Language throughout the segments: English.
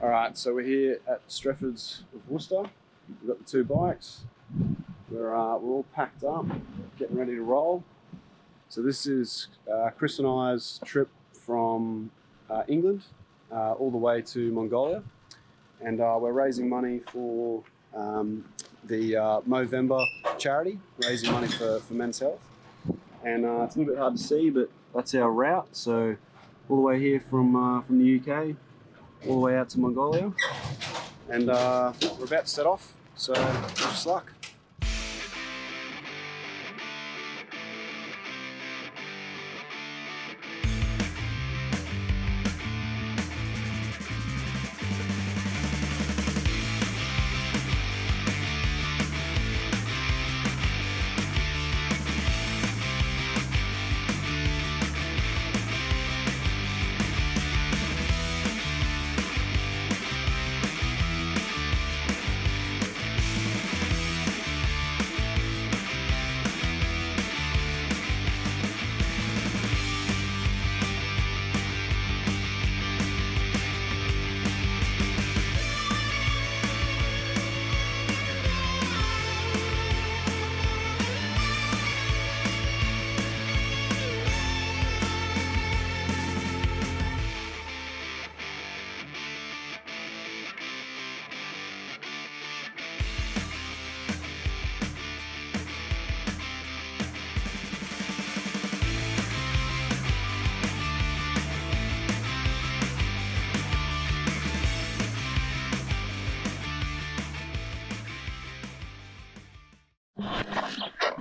Alright, so we're here at Strefford's of Worcester. We've got the two bikes. We're all packed up, getting ready to roll. So this is Chris and I's trip from England all the way to Mongolia. And we're raising money for the Movember charity, raising money for men's health. And it's a little bit hard to see, but that's our route. So all the way here from the UK, all the way out to Mongolia. And we're about to set off, so wish us luck.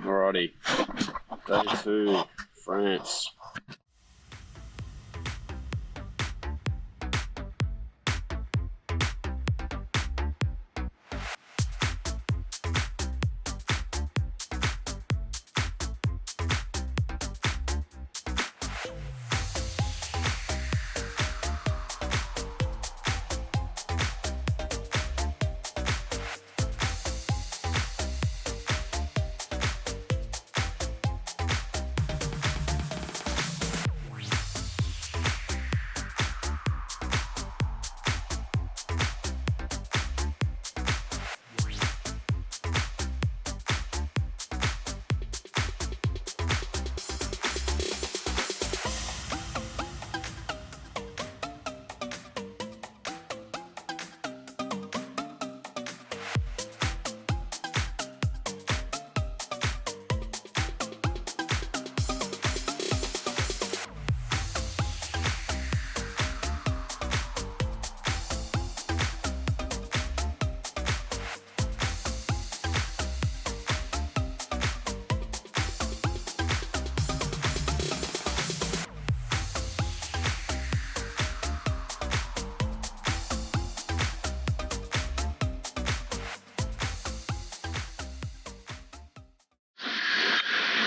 Alrighty, day 2, France.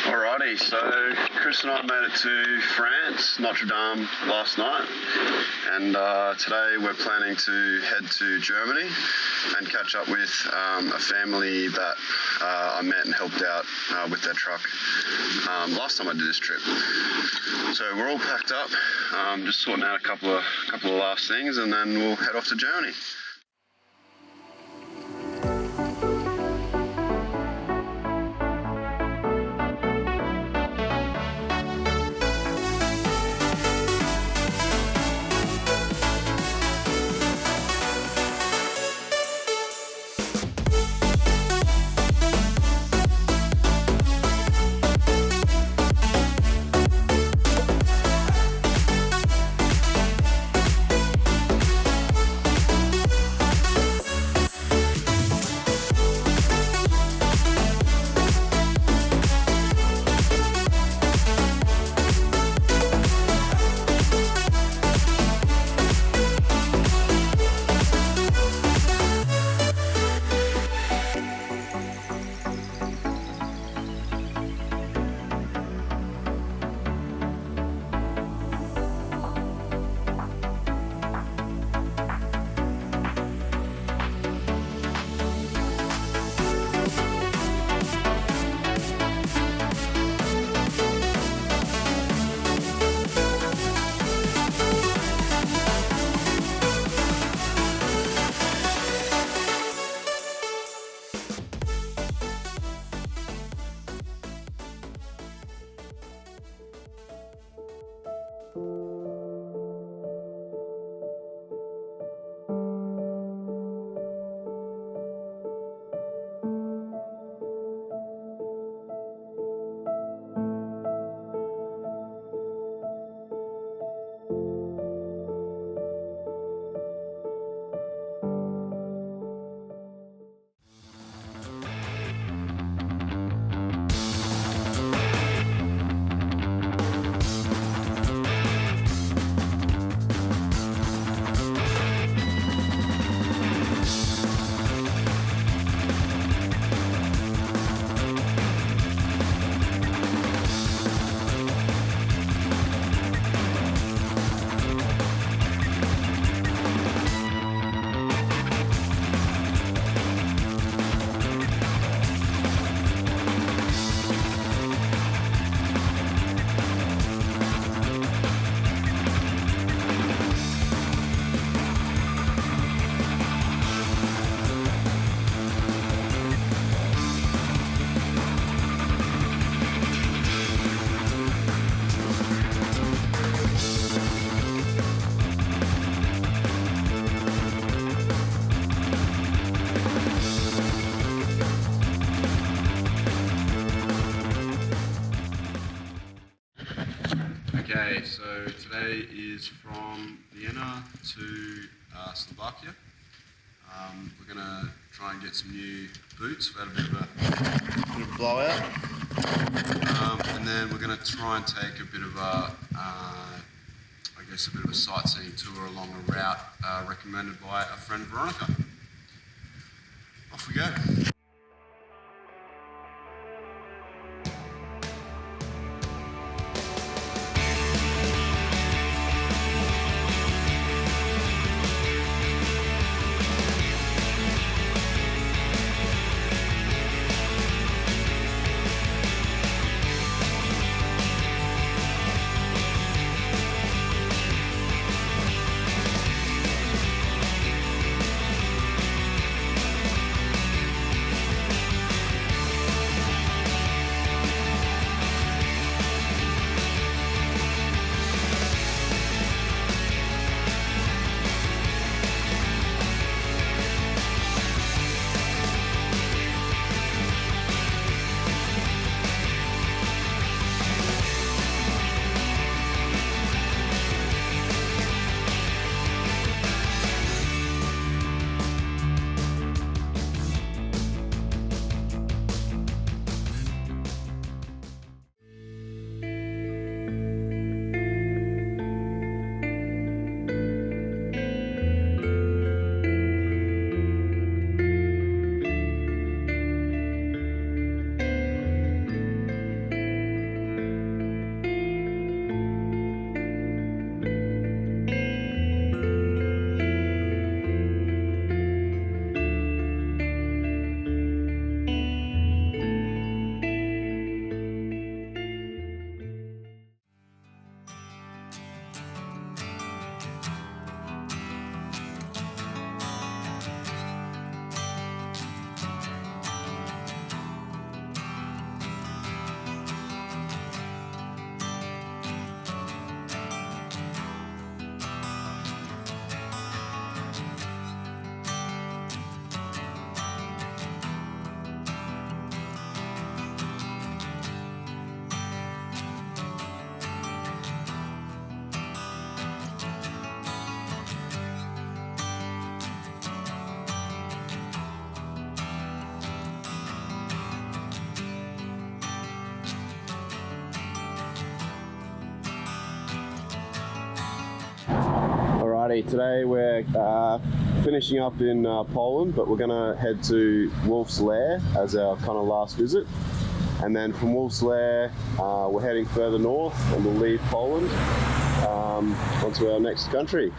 Alrighty, so Chris and I made it to France, Notre Dame last night, and today we're planning to head to Germany and catch up with a family that I met and helped out with their truck last time I did this trip. So we're all packed up, just sorting out a couple of last things, and then we'll head off to Germany. Okay, so today is from Vienna to Slovakia. We're going to try and get some new boots. We had a bit of a blowout. And then we're going to try and take a bit of a, I guess a bit of a sightseeing tour along a route recommended by our friend Veronica. Off we go. Alrighty, today we're finishing up in Poland, but we're going to head to Wolf's Lair as our kind of last visit. And then from Wolf's Lair, we're heading further north and we'll leave Poland onto our next country.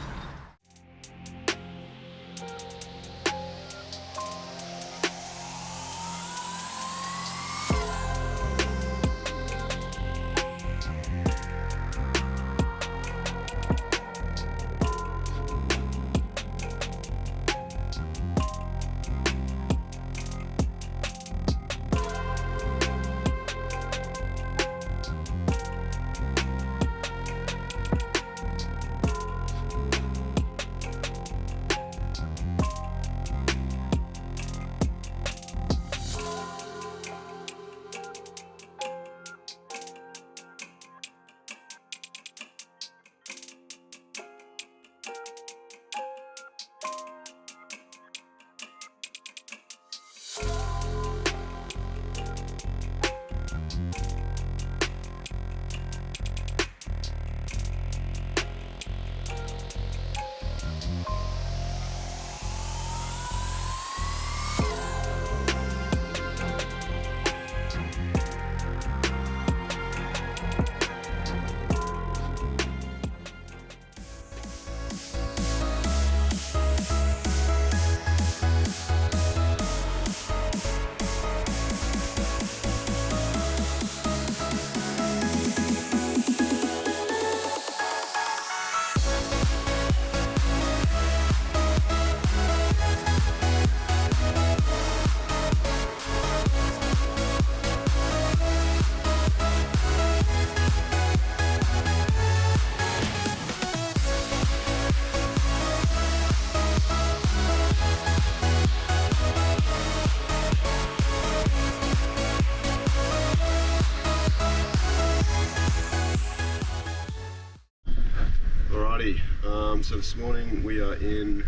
So this morning we are in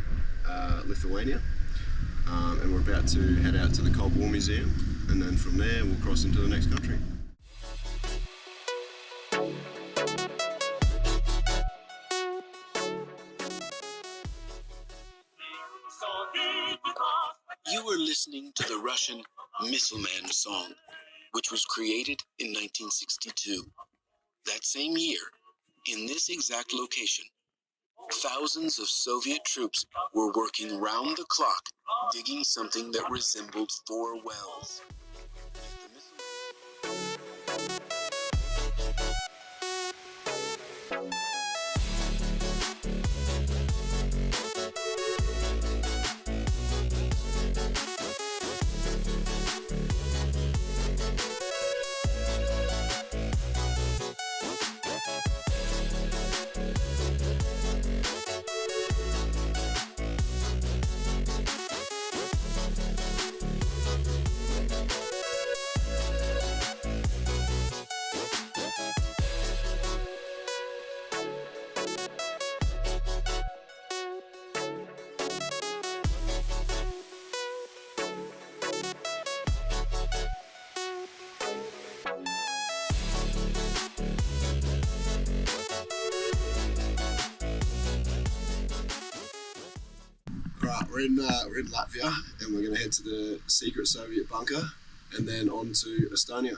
Lithuania, and we're about to head out to the Cold War Museum, and then from there we'll cross into the next country. You are listening to the Russian Missile Man song, which was created in 1962. That same year, in this exact location, thousands of Soviet troops were working round the clock, digging something that resembled 4 wells. Right, we're in Latvia, and we're going to head to the secret Soviet bunker, and then on to Estonia.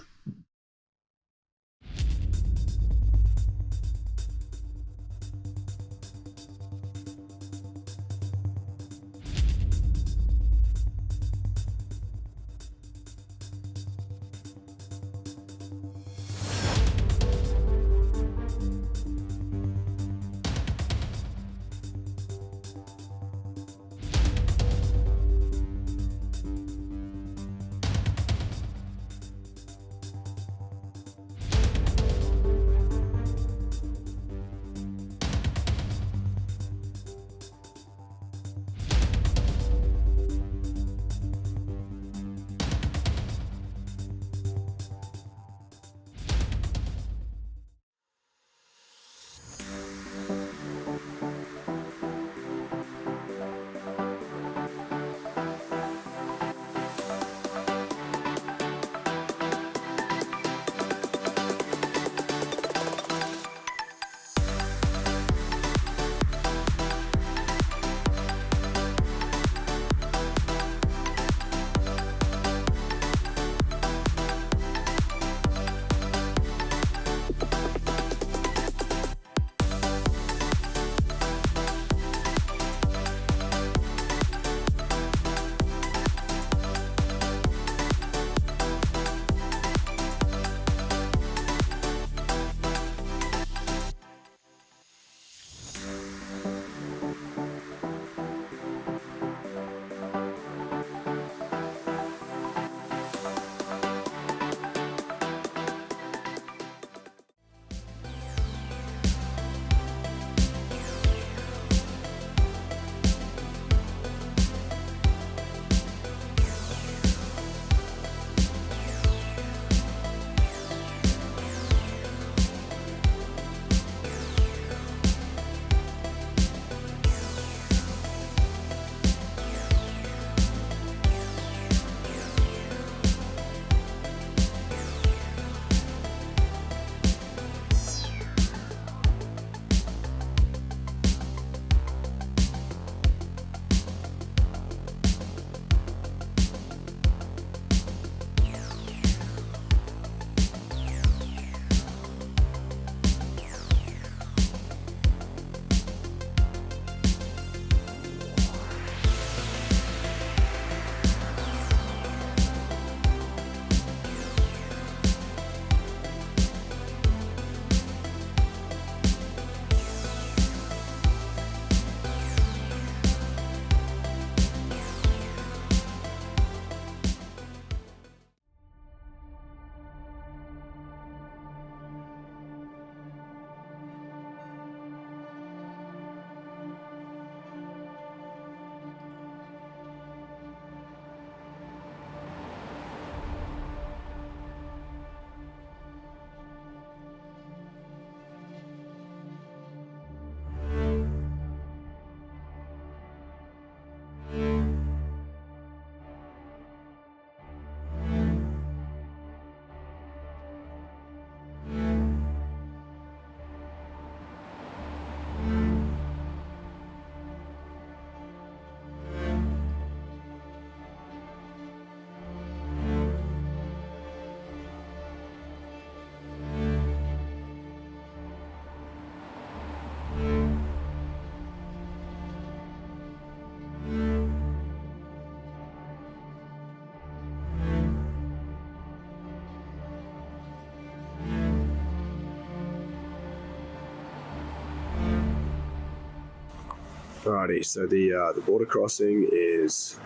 Alrighty, so the border crossing is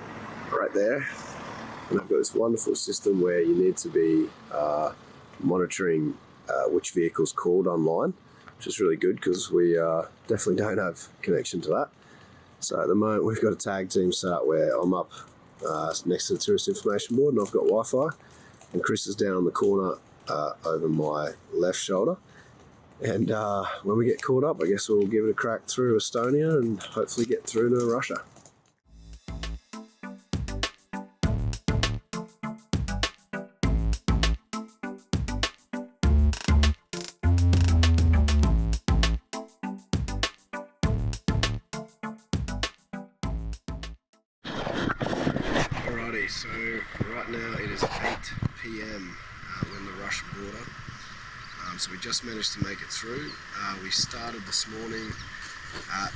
right there, and they've got this wonderful system where you need to be monitoring which vehicle's called online, which is really good because we definitely don't have connection to that. So at the moment we've got a tag team set up where I'm up next to the tourist information board and I've got Wi-Fi, and Chris is down on the corner over my left shoulder. And when we get caught up, I guess we'll give it a crack through Estonia and hopefully get through to Russia. Alrighty, so right now it is 8 PM. We're in the Russian border. So we just managed to make it through. We started this morning at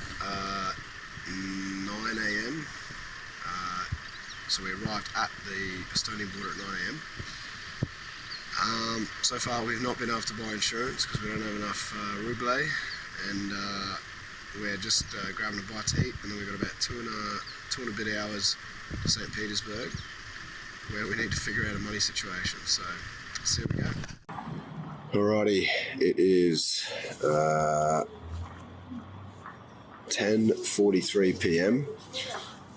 9 AM. So we arrived at the Estonian border at 9 AM. So far we've not been able to buy insurance because we don't have enough ruble, and we're just grabbing a bite to eat, and then we've got about two and a bit hours to St. Petersburg, where we need to figure out a money situation. So let's see how we go. Alrighty, it is 10:43 PM,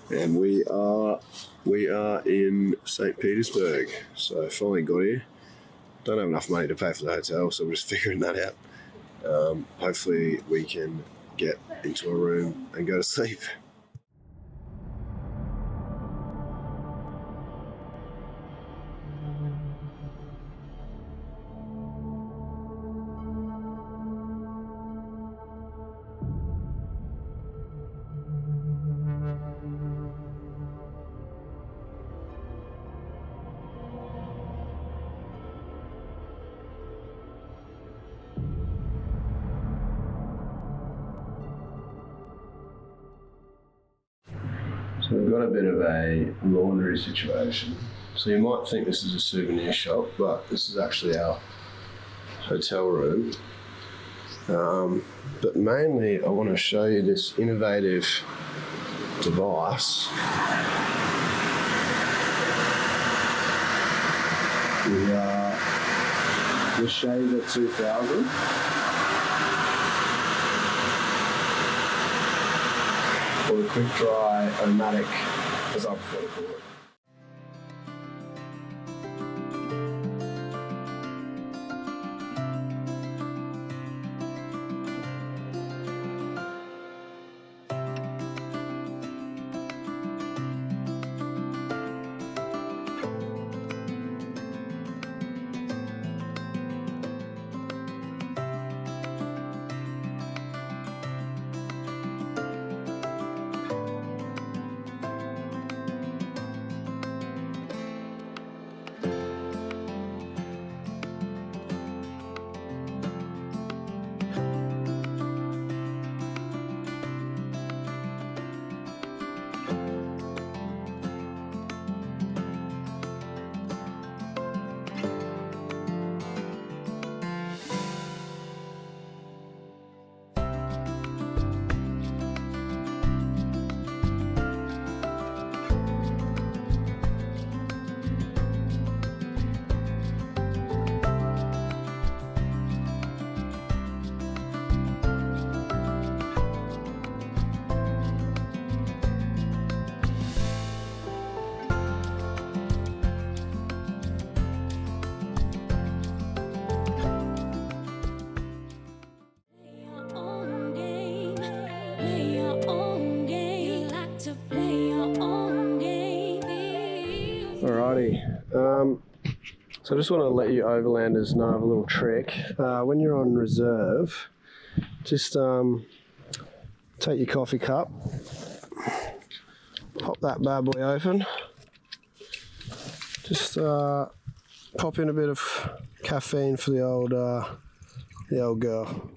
and we are in St. Petersburg. So finally got here. Don't have enough money to pay for the hotel, so we're just figuring that out. Hopefully we can get into a room and go to sleep. So we've got a bit of a laundry situation. So you might think this is a souvenir shop, but this is actually our hotel room. But mainly I want to show you this innovative device. The Shaver 2000. Or the quick dry automatic, as I prefer to call it. Alrighty, so I just want to let you overlanders know of a little trick. When you're on reserve, just take your coffee cup, pop that bad boy open, just pop in a bit of caffeine for the old girl.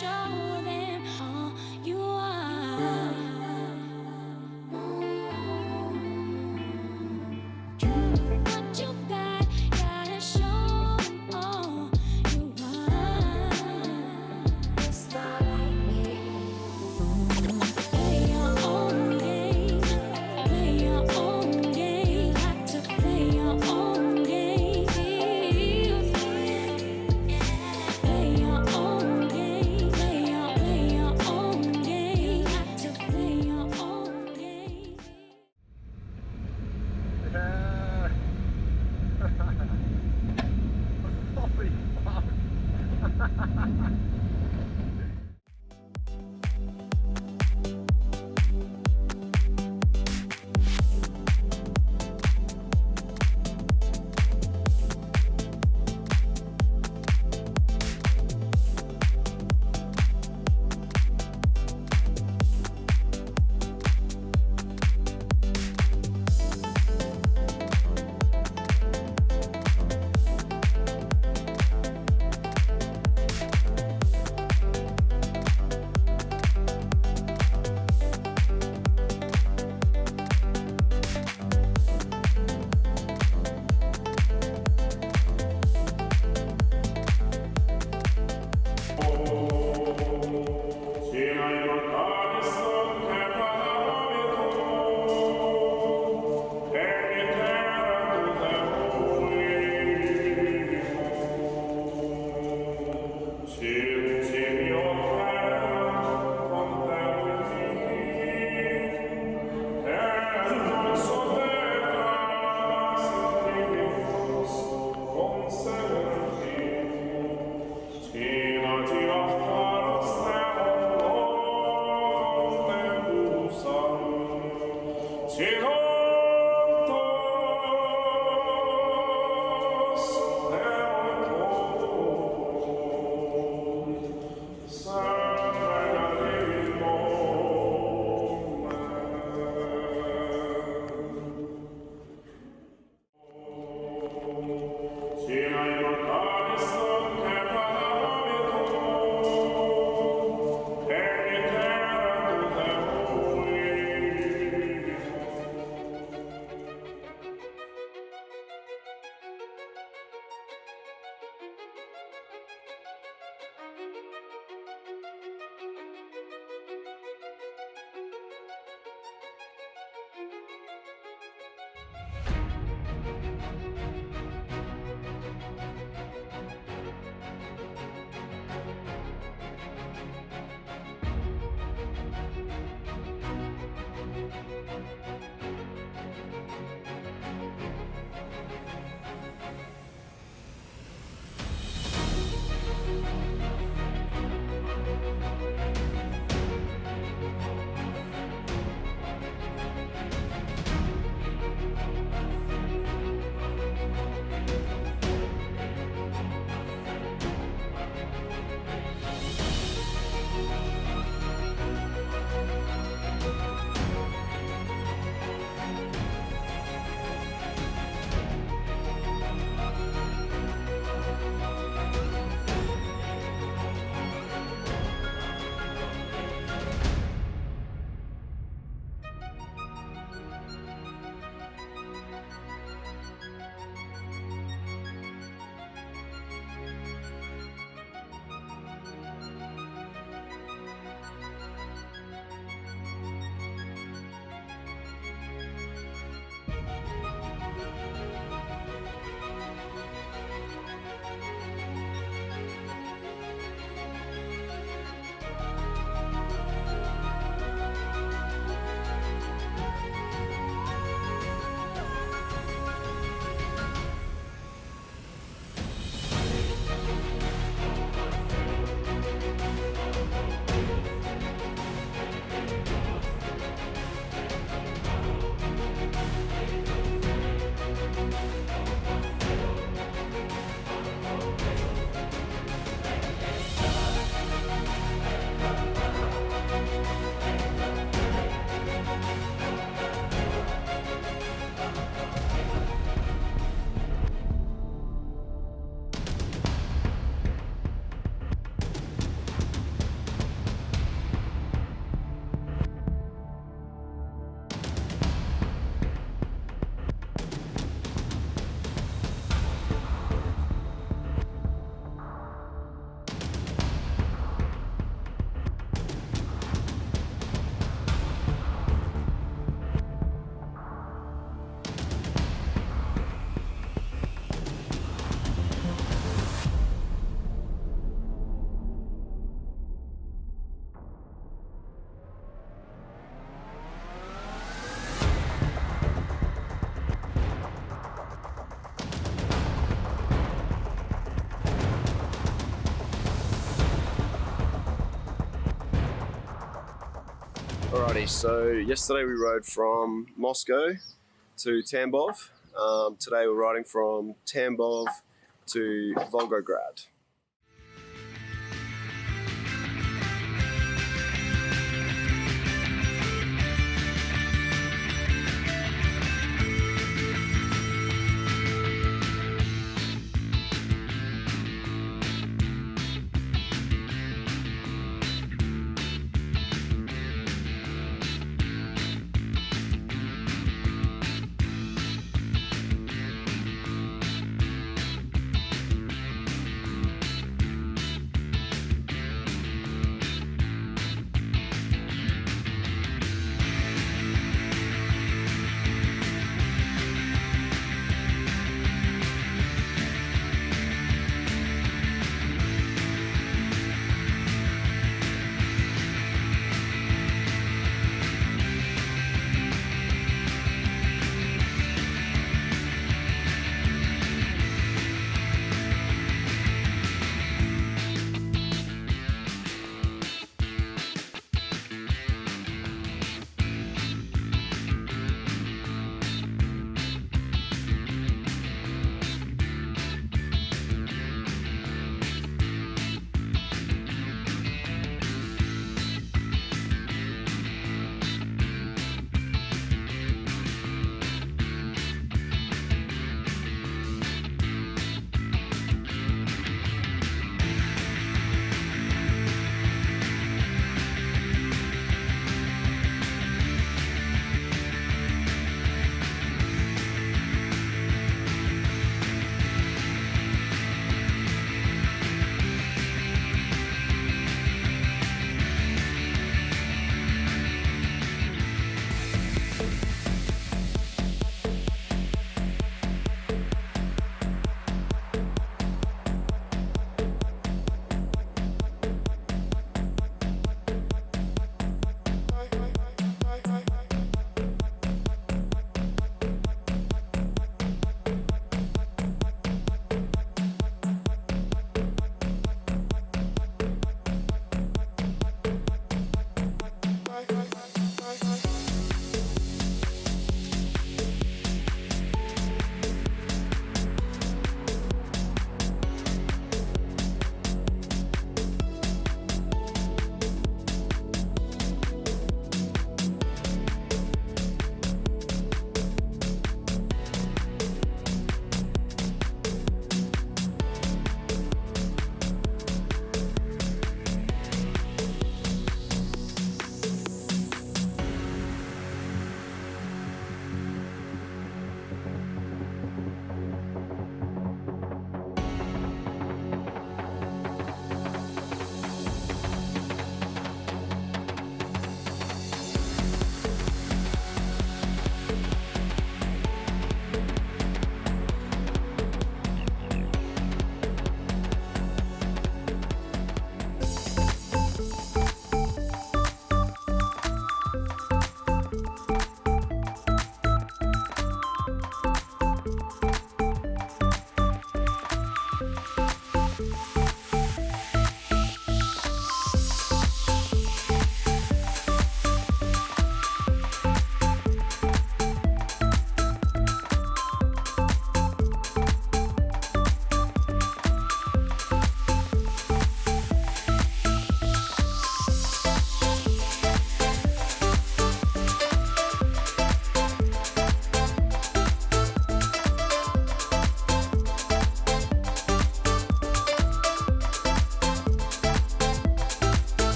show them all you are. What you got, gotta show them all you are. It's not like me. Play your own game. Play your own game. Got to play your own game. Play your own game. Play your Alrighty, so yesterday we rode from Moscow to Tambov. Today we're riding from Tambov to Volgograd.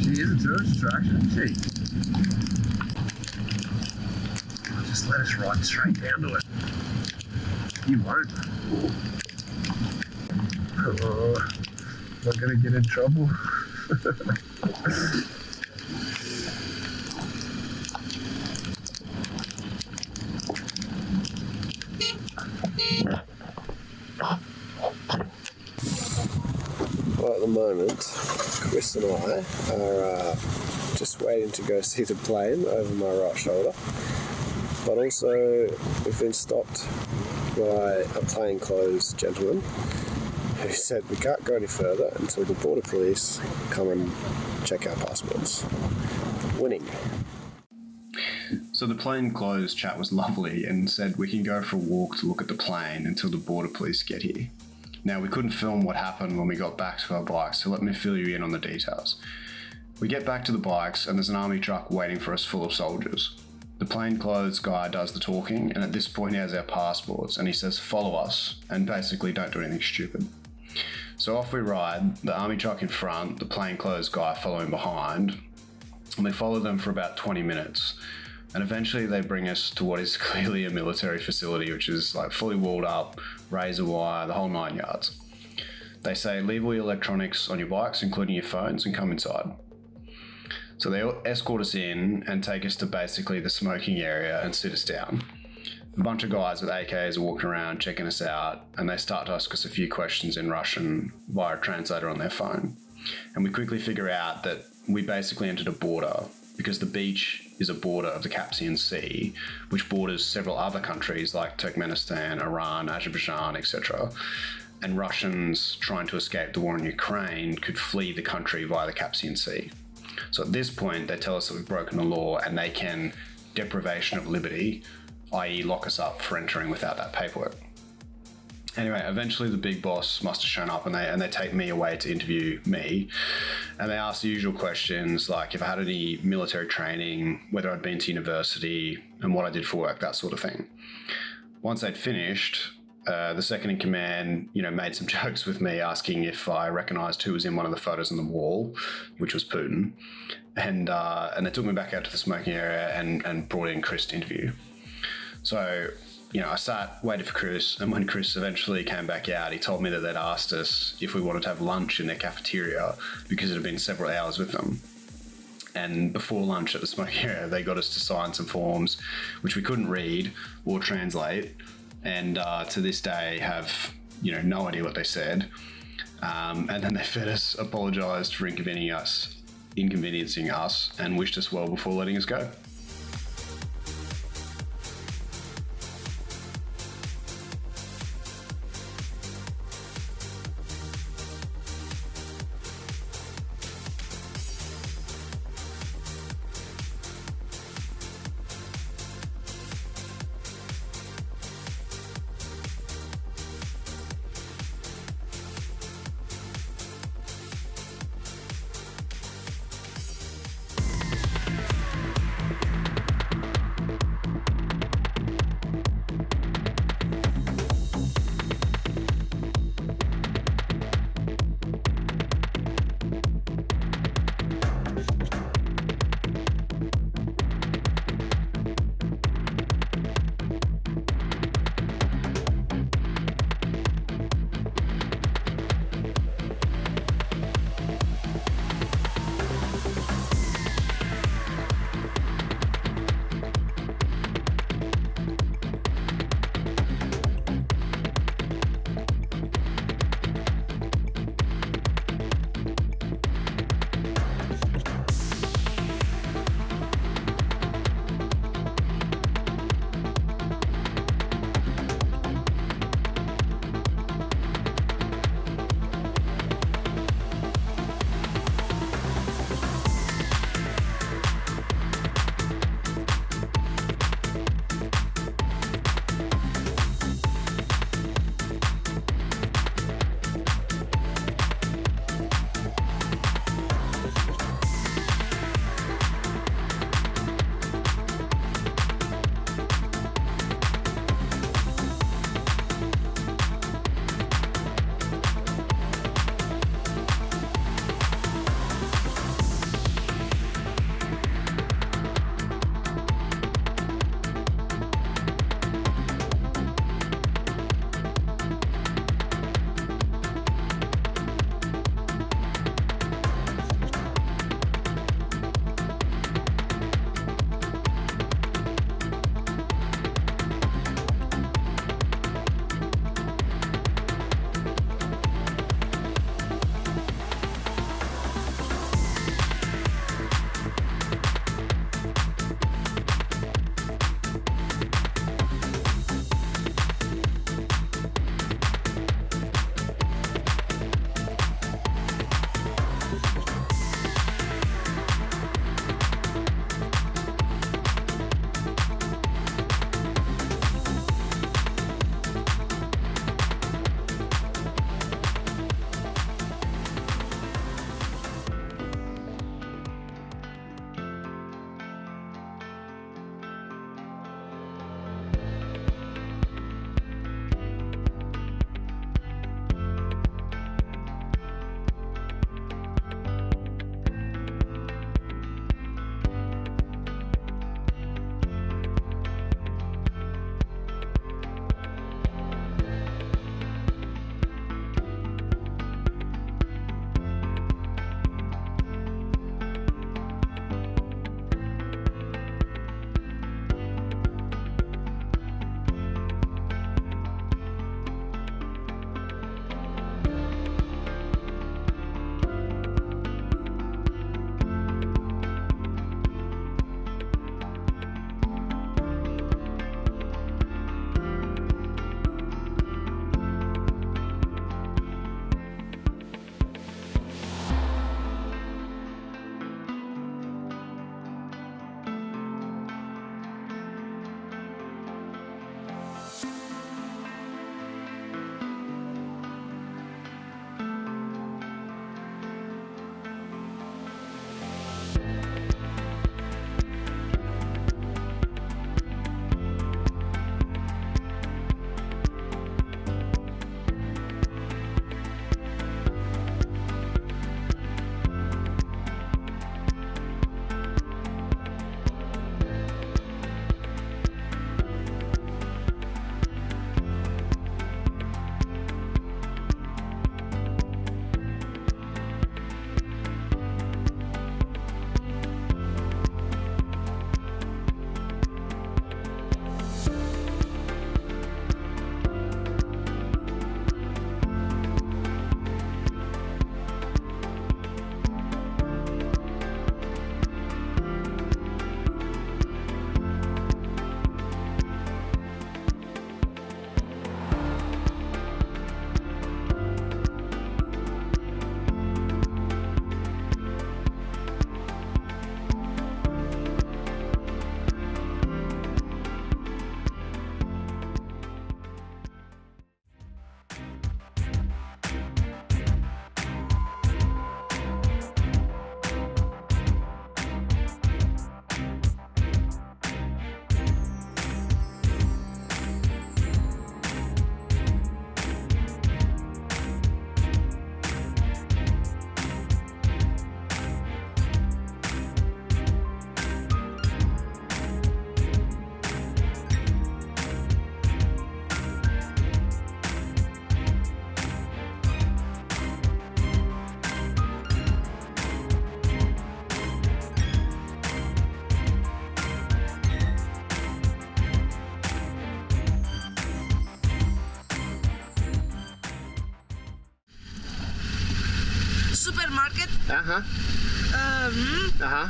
She is a tourist attraction, isn't she? Just let us ride straight down to it. You won't. Oh, am I going to get in trouble? Well, at the moment, Chris and I are just waiting to go see the plane over my right shoulder. But also, we've been stopped by a plainclothes gentleman who said we can't go any further until the border police come and check our passports. Winning. So the plainclothes chat was lovely and said we can go for a walk to look at the plane until the border police get here. Now, we couldn't film what happened when we got back to our bikes, so let me fill you in on the details. We get back to the bikes and there's an army truck waiting for us full of soldiers. The plainclothes guy does the talking, and at this point he has our passports and he says follow us and basically don't do anything stupid. So off we ride, the army truck in front, the plainclothes guy following behind, and we follow them for about 20 minutes. And eventually they bring us to what is clearly a military facility, which is like fully walled up, razor wire, the whole 9 yards. They say leave all your electronics on your bikes, including your phones, and come inside. So they escort us in and take us to basically the smoking area and sit us down. A bunch of guys with AKs are walking around checking us out, and they start to ask us a few questions in Russian via a translator on their phone. And we quickly figure out that we basically entered a border because the beach is a border of the Caspian Sea, which borders several other countries like Turkmenistan, Iran, Azerbaijan, etc. And Russians trying to escape the war in Ukraine could flee the country via the Caspian Sea. So at this point, they tell us that we've broken the law and they can deprivation of liberty, i.e. lock us up for entering without that paperwork. Anyway, eventually the big boss must have shown up and they take me away to interview me. And they ask the usual questions like if I had any military training, whether I'd been to university, and what I did for work, that sort of thing. Once they'd finished, the second in command, made some jokes with me asking if I recognised who was in one of the photos on the wall, which was Putin. And they took me back out to the smoking area and brought in Chris to interview. So, I sat, waited for Chris, and when Chris eventually came back out, he told me that they'd asked us if we wanted to have lunch in their cafeteria because it had been several hours with them. And before lunch at the smoking area, they got us to sign some forms, which we couldn't read or translate, and to this day have, no idea what they said. And then they fed us, apologised for inconveniencing us, and wished us well before letting us go.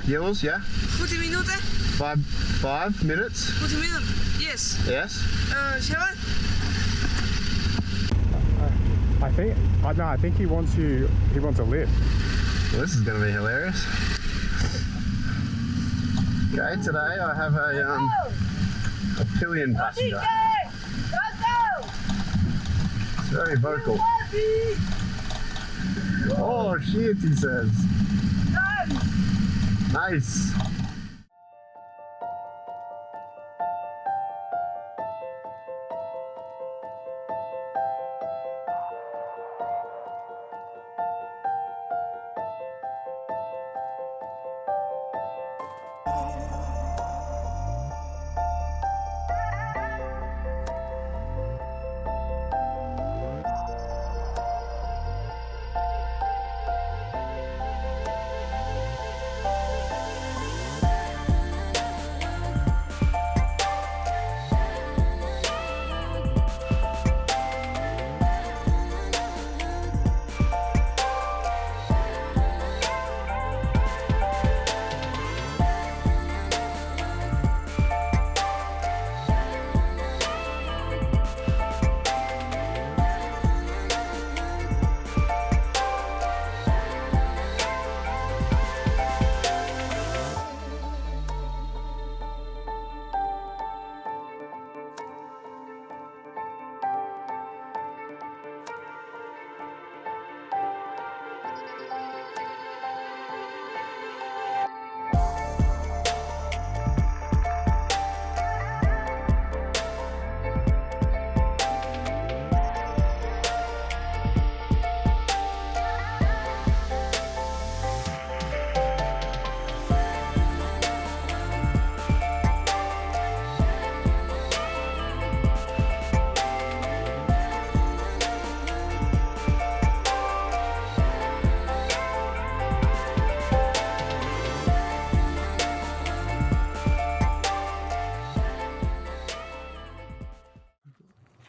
Yours, yeah. 40 minuten? 5 minutes. 40 minutes. Yes. Yes. 7? I think he wants a lift. Well, this is going to be hilarious. Okay, today I have a pillion passenger. It's very vocal. Oh shit, he says. Nice.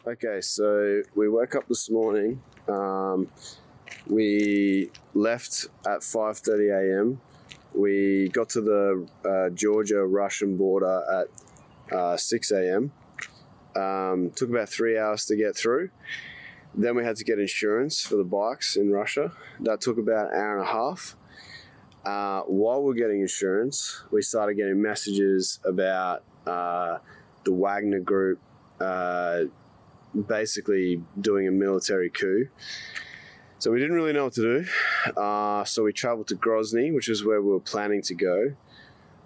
Okay, so we woke up this morning. We left at 5:30 a.m. We got to the Georgia-Russian border at 6 a.m. Took about 3 hours to get through. Then we had to get insurance for the bikes in Russia. That took about an hour and a half. While we were getting insurance, we started getting messages about the Wagner group basically doing a military coup. So we didn't really know what to do. So we traveled to Grozny, which is where we were planning to go.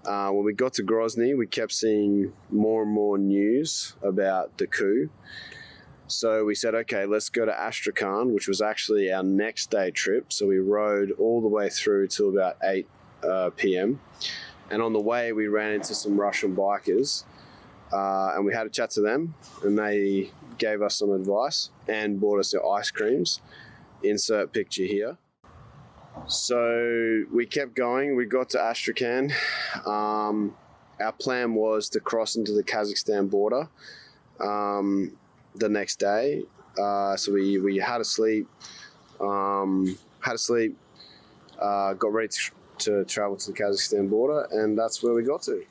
When we got to Grozny, we kept seeing more and more news about the coup. So we said, okay, let's go to Astrakhan, which was actually our next day trip. So we rode all the way through till about 8 p.m. And on the way, we ran into some Russian bikers. And we had a chat to them, and they gave us some advice and bought us their ice creams. Insert picture here. So we kept going. We got to Astrakhan. Our plan was to cross into the Kazakhstan border the next day. So we had a sleep. Got ready to travel to the Kazakhstan border, and that's where we got to.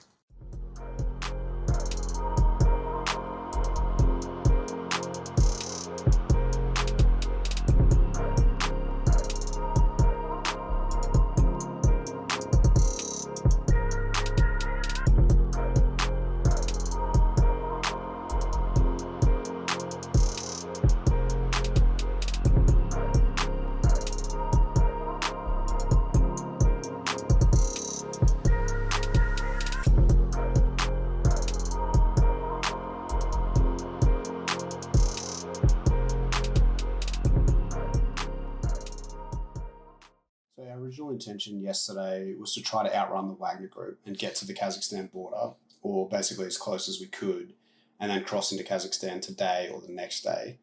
So our original intention yesterday was to try to outrun the Wagner group and get to the Kazakhstan border, or basically as close as we could, and then cross into Kazakhstan today or the next day.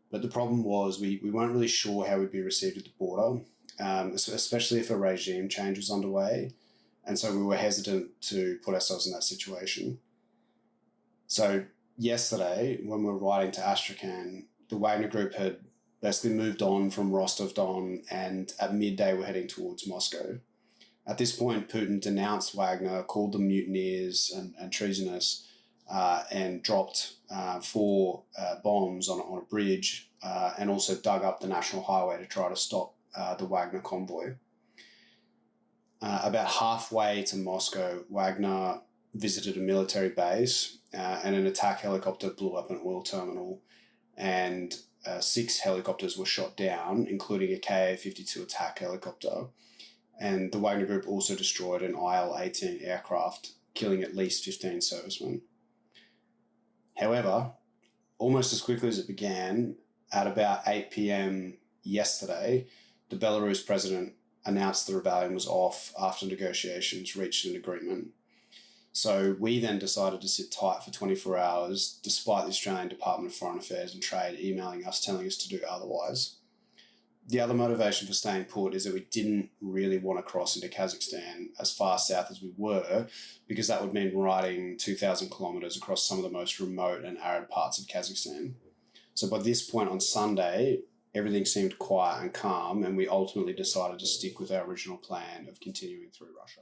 But the problem was we weren't really sure how we'd be received at the border, especially if a regime change was underway, and so we were hesitant to put ourselves in that situation. So yesterday, when we were riding to Astrakhan, the Wagner group had basically moved on from Rostov-Don, and at midday we're heading towards Moscow. At this point, Putin denounced Wagner, called them mutineers and treasonous, and dropped 4 bombs on a bridge, and also dug up the national highway to try to stop the Wagner convoy. About halfway to Moscow, Wagner visited a military base, and an attack helicopter blew up an oil terminal, and 6 helicopters were shot down, including a Ka-52 attack helicopter. And the Wagner Group also destroyed an IL-18 aircraft, killing at least 15 servicemen. However, almost as quickly as it began, at about 8 p.m. yesterday, the Belarus president announced the rebellion was off after negotiations reached an agreement. So we then decided to sit tight for 24 hours, despite the Australian Department of Foreign Affairs and Trade emailing us, telling us to do otherwise. The other motivation for staying put is that we didn't really want to cross into Kazakhstan as far south as we were, because that would mean riding 2,000 kilometres across some of the most remote and arid parts of Kazakhstan. So by this point on Sunday, everything seemed quiet and calm, and we ultimately decided to stick with our original plan of continuing through Russia.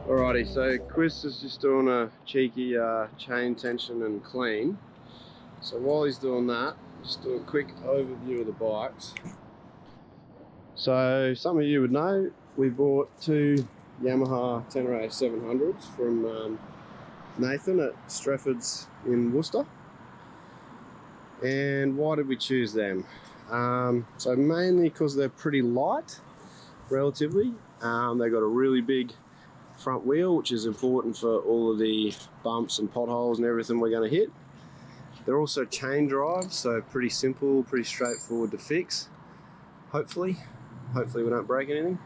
Alrighty, so Chris is just doing a cheeky chain tension and clean. So while he's doing that, just do a quick overview of the bikes. So some of you would know, we bought two Yamaha Tenere 700s from Nathan at Strefford's in Worcester. And why did we choose them? So mainly because they're pretty light, relatively. They've got a really big front wheel, which is important for all of the bumps and potholes and everything we're going to hit. They're also chain drive, so pretty simple, pretty straightforward to fix. Hopefully we don't break anything.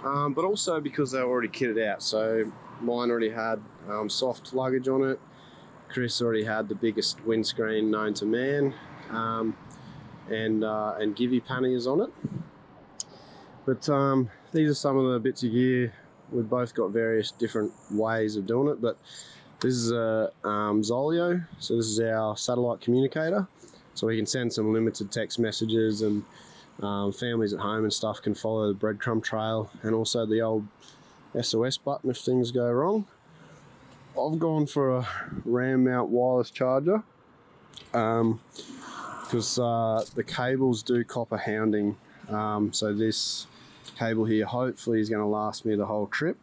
But also because they're already kitted out, so mine already had soft luggage on it. Chris already had the biggest windscreen known to man, and givey panniers on it. But these are some of the bits of gear. We've both got various different ways of doing it, but this is a Zolio, so this is our satellite communicator, so we can send some limited text messages, and families at home and stuff can follow the breadcrumb trail, and also the old SOS button if things go wrong. I've gone for a ram mount wireless charger because the cables do copper hounding, so this cable here hopefully is going to last me the whole trip,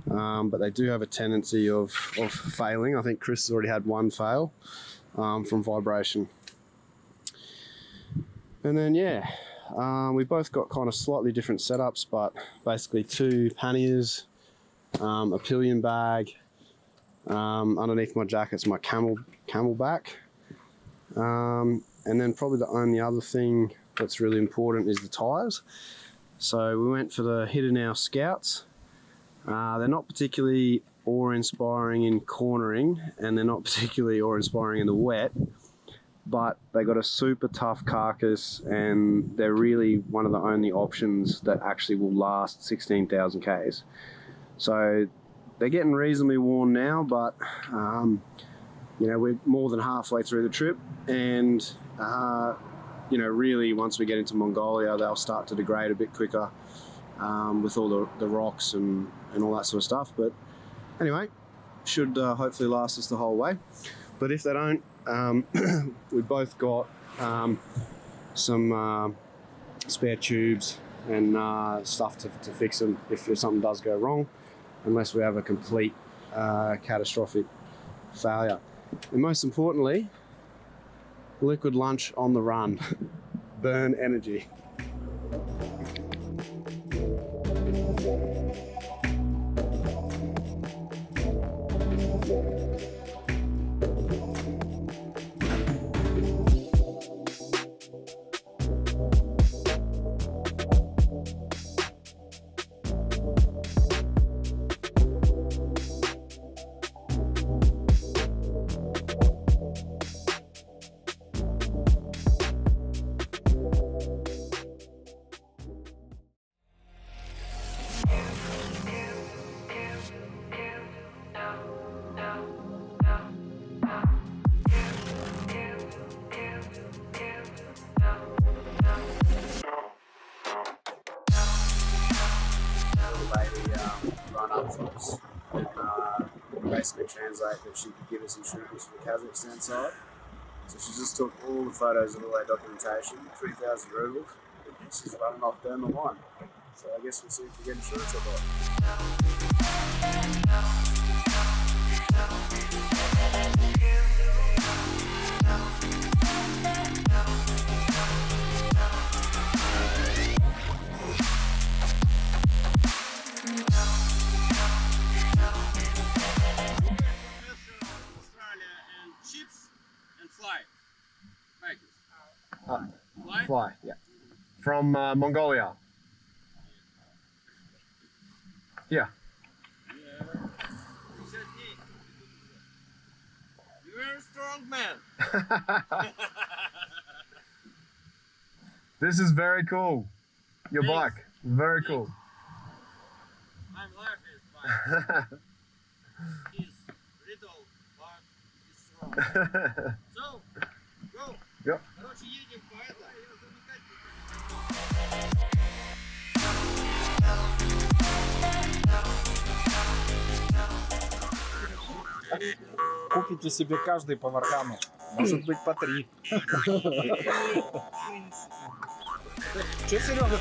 but they do have a tendency of failing. I think Chris has already had one fail from vibration. And then yeah, we both got kind of slightly different setups, but basically two panniers, a pillion bag, underneath my jacket's my camelback, and then probably the only other thing that's really important is the tires. So we went for the Hidden Scouts. They're not particularly awe-inspiring in cornering, and they're not particularly awe-inspiring in the wet, but they got a super tough carcass, and they're really one of the only options that actually will last 16,000 Ks. So they're getting reasonably worn now, but you know, we're more than halfway through the trip, and you know, really once we get into Mongolia, they'll start to degrade a bit quicker with all the rocks and all that sort of stuff. But anyway, should hopefully last us the whole way. But if they don't, we've both got some spare tubes and stuff to fix them if something does go wrong, unless we have a complete catastrophic failure. And most importantly, liquid lunch on the run. Burn energy. Basically translate that she could give us insurance for the Kazakhstan side. So she just took all the photos of all our documentation, 3,000 rubles. She's running off down the line. So I guess we'll see if we get insurance or not. Fly, yeah. From Mongolia. Yeah. You're a strong man. This is very cool. Your Thanks. bike, very cool. I'm laughing, but he's little, but he's strong. So, go. Go. Короче, едем по это. Купите себе каждый по вархану. Может быть, по 3. Че, Серега?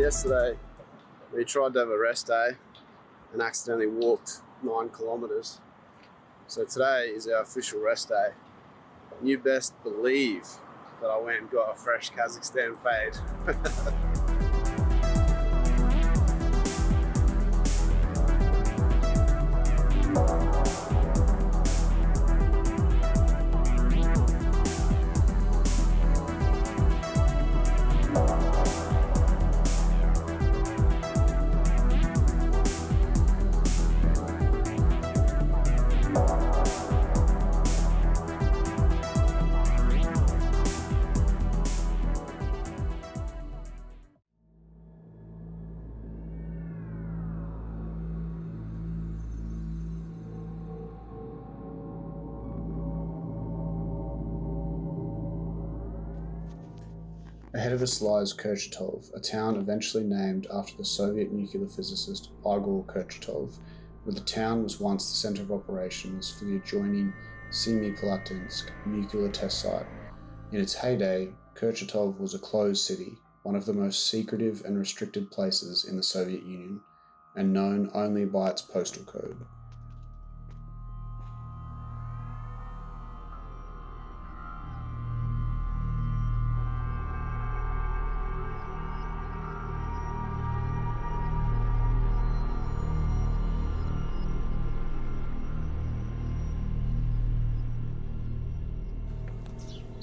yesterday we tried to have a rest day and accidentally walked 9 kilometers. So today is our official rest day. And you best believe that I went and got a fresh Kazakhstan fade. Ahead of us lies Kurchatov, a town eventually named after the Soviet nuclear physicist Igor Kurchatov, where the town was once the centre of operations for the adjoining Semipalatinsk nuclear test site. In its heyday, Kurchatov was a closed city, one of the most secretive and restricted places in the Soviet Union, and known only by its postal code.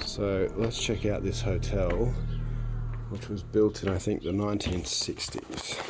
So let's check out this hotel, which was built in, I think, the 1960s.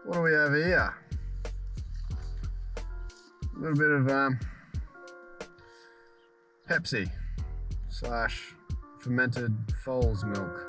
What do we have here? A little bit of Pepsi / fermented foal's milk.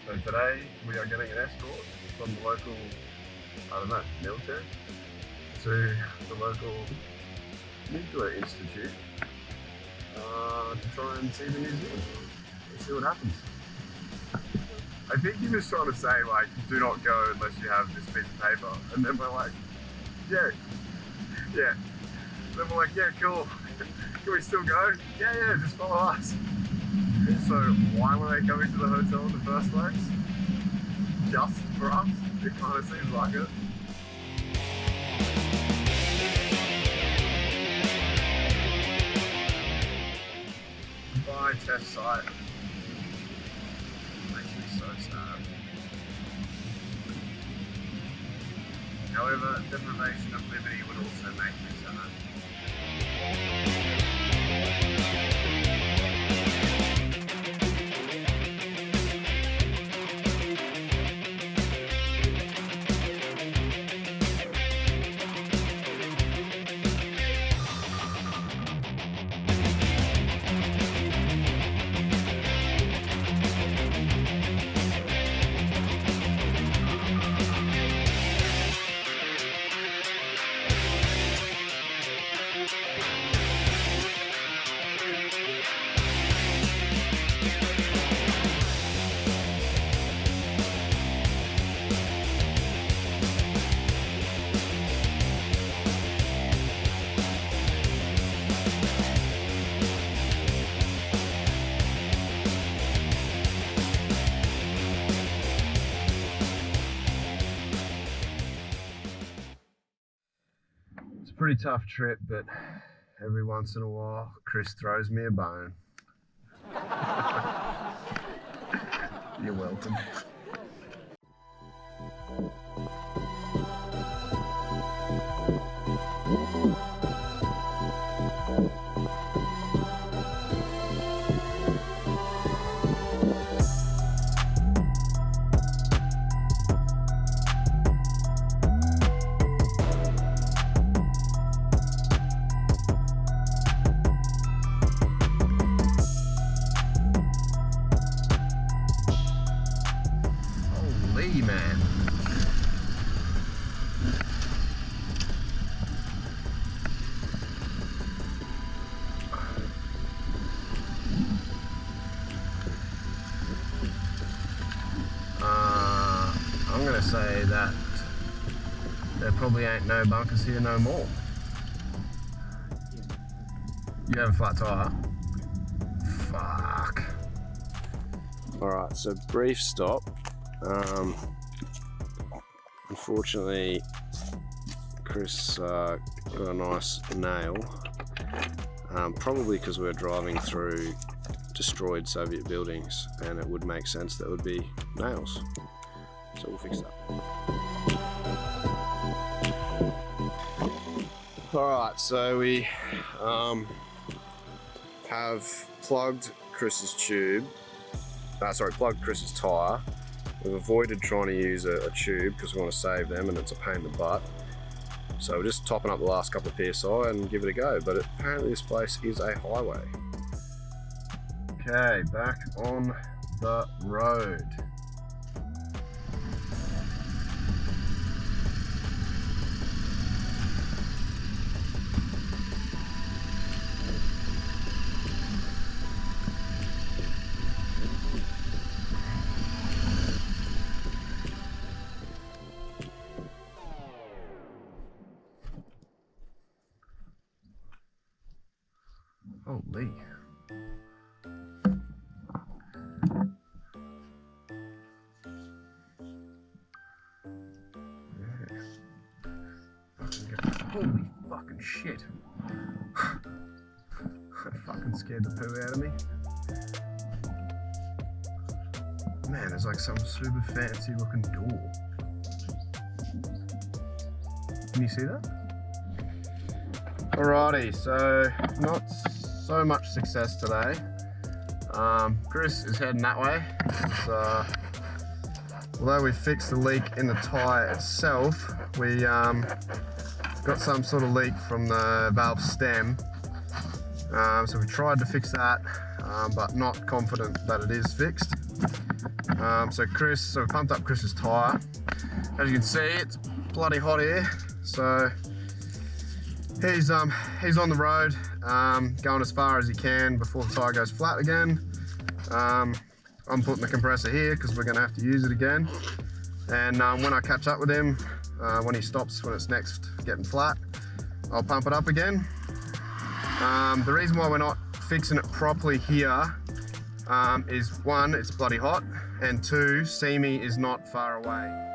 So today we are getting an escort from the local, military to the local nuclear institute to try and see the museum. Let's see what happens. I think he was trying to say, like, do not go unless you have this piece of paper. And then we're like, yeah. Then we're like, yeah, cool. Can we still go? Yeah, just follow us. So why were they coming to the hotel in the first place? Just for us? It kind of seems like it. Goodbye test site. Makes me so sad. However, deprivation of liberty would also make me sad. Pretty tough trip, but every once in a while Chris throws me a bone. You're welcome. Man. I'm gonna say that there probably ain't no bunkers here no more. You have a flat tire? Fuck. Alright, so brief stop. Unfortunately, Chris got a nice nail, probably because we're driving through destroyed Soviet buildings and it would make sense that would be nails. So we'll fix that. Alright, so we have plugged Chris's tube, plugged Chris's tyre. We've avoided trying to use a tube because we want to save them and it's a pain in the butt. So we're just topping up the last couple of PSI and give it a go, but apparently this place is a highway. Okay, back on the road. Holy. Holy fucking shit. That fucking scared the poo out of me. Man, there's like some super fancy looking door. Can you see that? Alrighty, so not so much success today. Chris is heading that way. Although we fixed the leak in the tyre itself, we got some sort of leak from the valve stem. So we tried to fix that, but not confident that it is fixed. So we pumped up Chris's tyre. As you can see, it's bloody hot here. So he's on the road, going as far as he can before the tyre goes flat again. I'm putting the compressor here because we're going to have to use it again. And when I catch up with him, when he stops, when it's next getting flat, I'll pump it up again. The reason why we're not fixing it properly here is one, it's bloody hot, and two, Simi is not far away.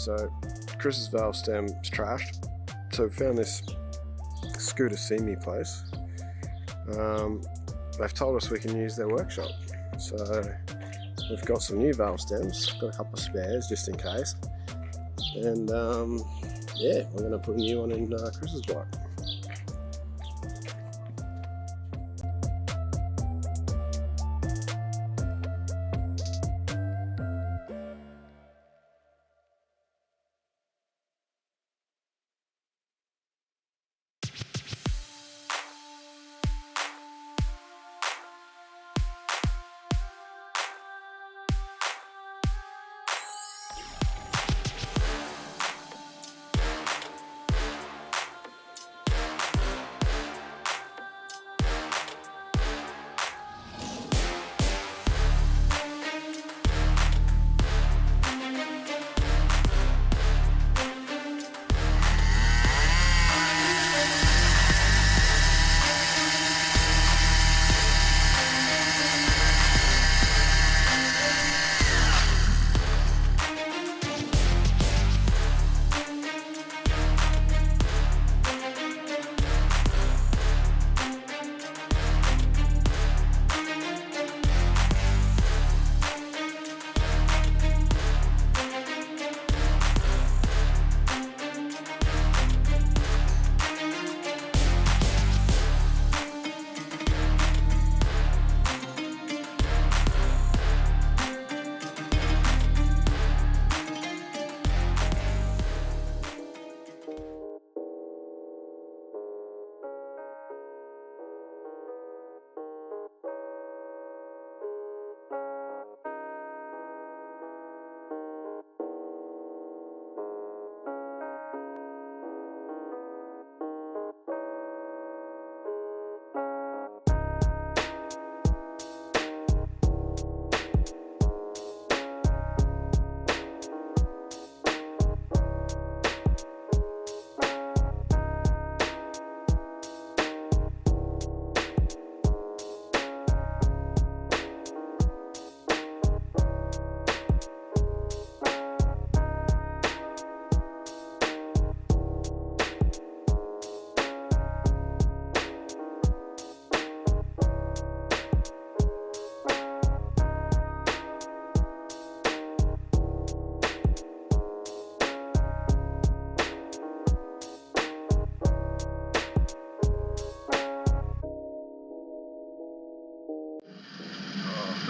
So Chris's valve stem's trashed. So we found this Scooter See Me place. They've told us we can use their workshop. So we've got some new valve stems, got a couple of spares just in case. And yeah, we're going to put a new one in Chris's bike.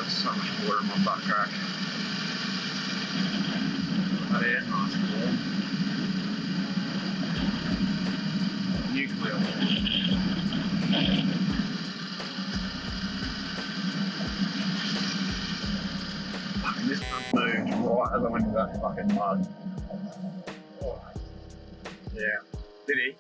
So much water in my butt crack. That is nice and warm. Nuclear warm. Fucking this one moved right as I went into that fucking mud. Oh. Yeah. Did he?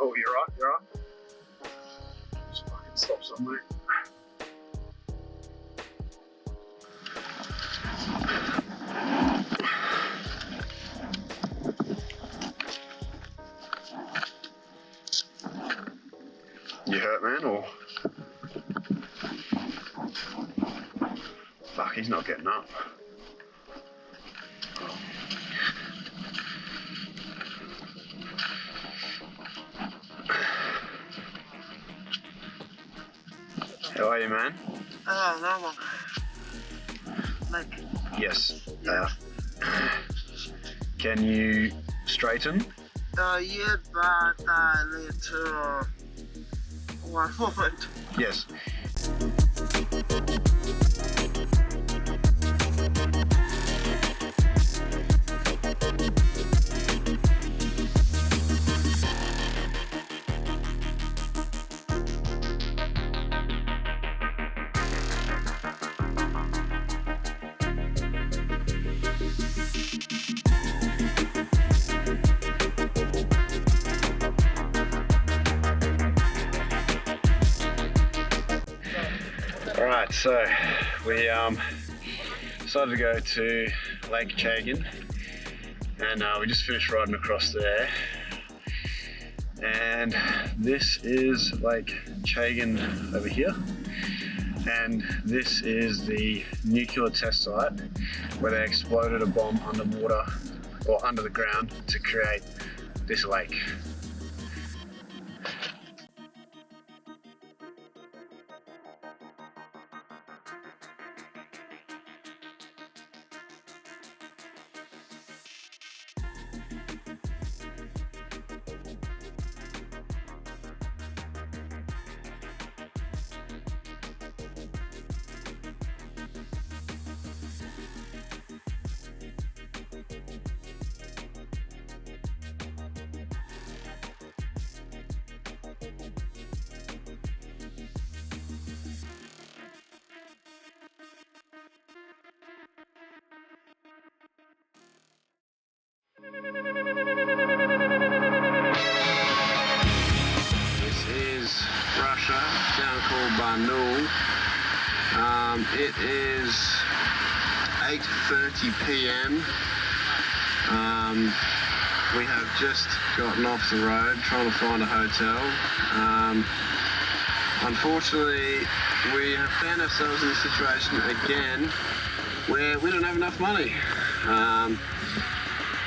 Oh, you're right, you're right. Just fucking stop somewhere. You hurt, man, or? Fuck, he's not getting up. How are you, man? Normal. Like. Yes. Can you straighten? Yeah, but later. One moment. Yes. Alright, so we decided to go to Lake Chagan And we just finished riding across there. And this is Lake Chagan over here. And this is the nuclear test site where they exploded a bomb underwater or under the ground to create this lake. This is Russia, a town called Barnaul. It is 8:30 p.m. We have just gotten off the road trying to find a hotel. Unfortunately, we have found ourselves in a situation again where we don't have enough money.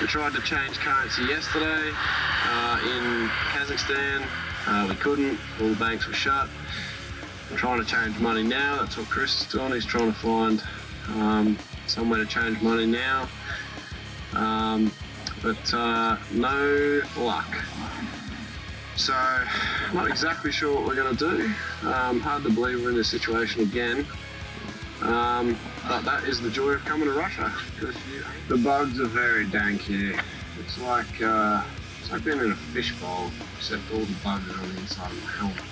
We tried to change currency yesterday in Kazakhstan. We couldn't, all the banks were shut. We're trying to change money now, that's what Chris is doing. He's trying to find somewhere to change money now. But no luck. So, not exactly sure what we're going to do. Hard to believe we're in this situation again. But that is the joy of coming to Russia. The bugs are very dank here. It's like being in a fishbowl, except all the bugs are on the inside of my helmet.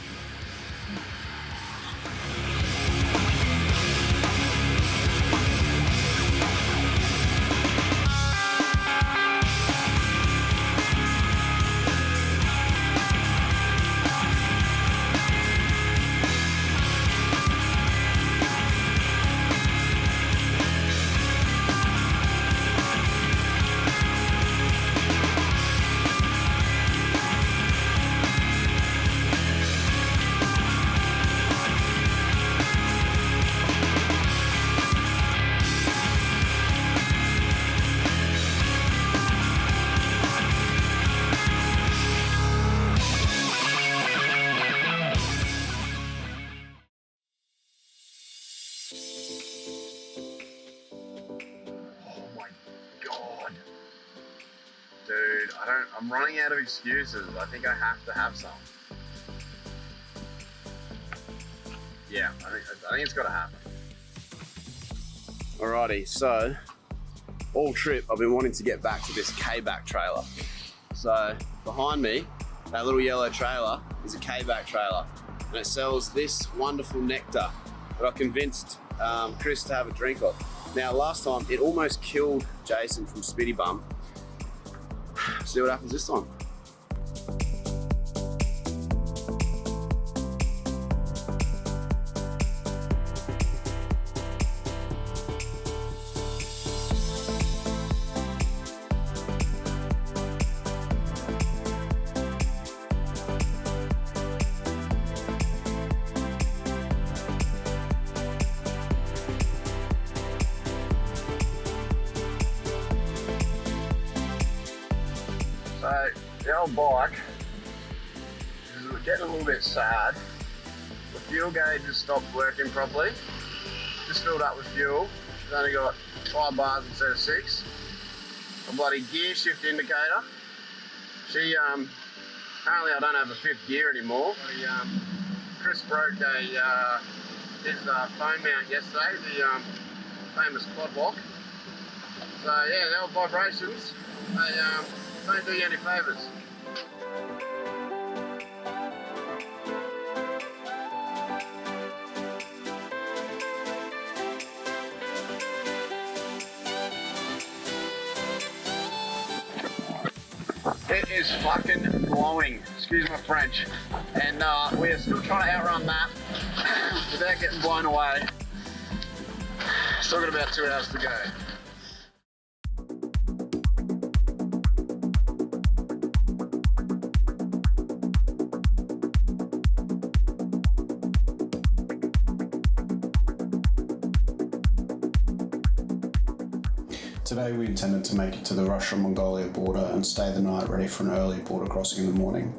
Dude, I'm running out of excuses. I think I have to have some. Yeah, I think it's got to happen. Alrighty, so all trip I've been wanting to get back to this K-back trailer. So behind me, that little yellow trailer is a K-back trailer, and it sells this wonderful nectar that I convinced Chris to have a drink of. Now last time it almost killed Jason from Spitty Bum. See what happens this time. So the old bike is getting a little bit sad. The fuel gauge has stopped working properly. Just filled up with fuel. It's only got 5 bars instead of 6. A bloody gear shift indicator. She apparently I don't have a 5th gear anymore. Chris broke his phone mount yesterday, the famous quad lock. So yeah, the old vibrations, they don't do you any favours. It is fucking blowing, excuse my French, and we are still trying to outrun that without getting blown away. Still got about 2 hours to go. Today we intended to make it to the Russia-Mongolia border and stay the night ready for an early border crossing in the morning.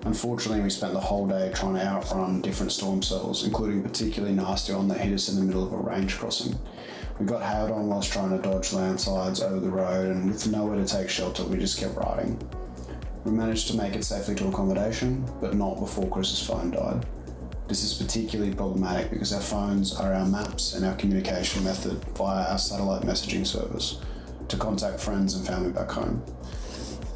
Unfortunately, we spent the whole day trying to outrun different storm cells, including a particularly nasty one that hit us in the middle of a range crossing. We got hailed on whilst trying to dodge landslides over the road, and with nowhere to take shelter, we just kept riding. We managed to make it safely to accommodation, but not before Chris's phone died. This is particularly problematic because our phones are our maps and our communication method via our satellite messaging service to contact friends and family back home.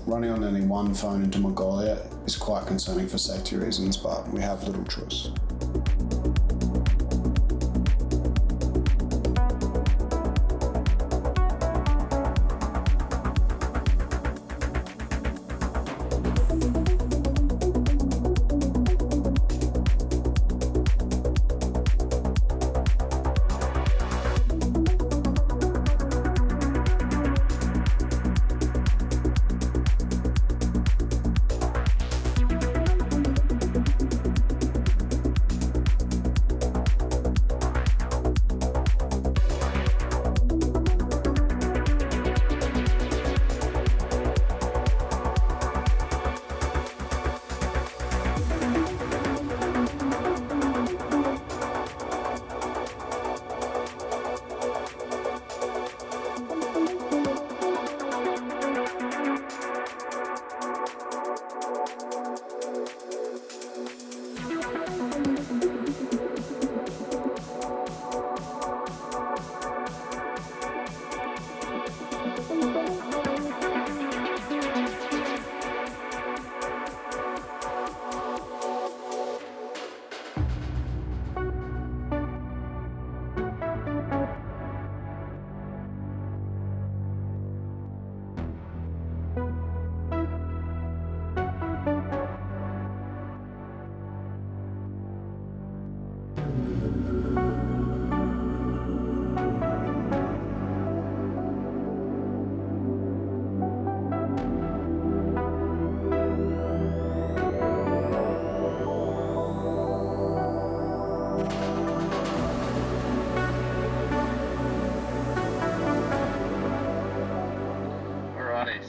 Running on only one phone into Mongolia is quite concerning for safety reasons, but we have little choice.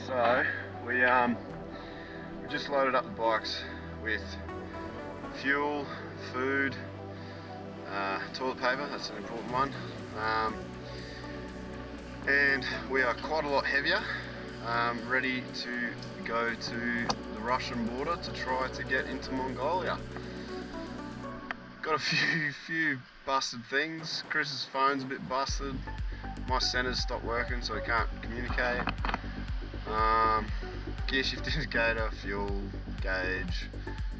So we just loaded up the bikes with fuel, food, toilet paper, that's an important one, and we are quite a lot heavier, ready to go to the Russian border to try to get into Mongolia. Got a few busted things. Chris's phone's a bit busted, my center's stopped working so we can't communicate. Gear shift indicator, fuel, gauge,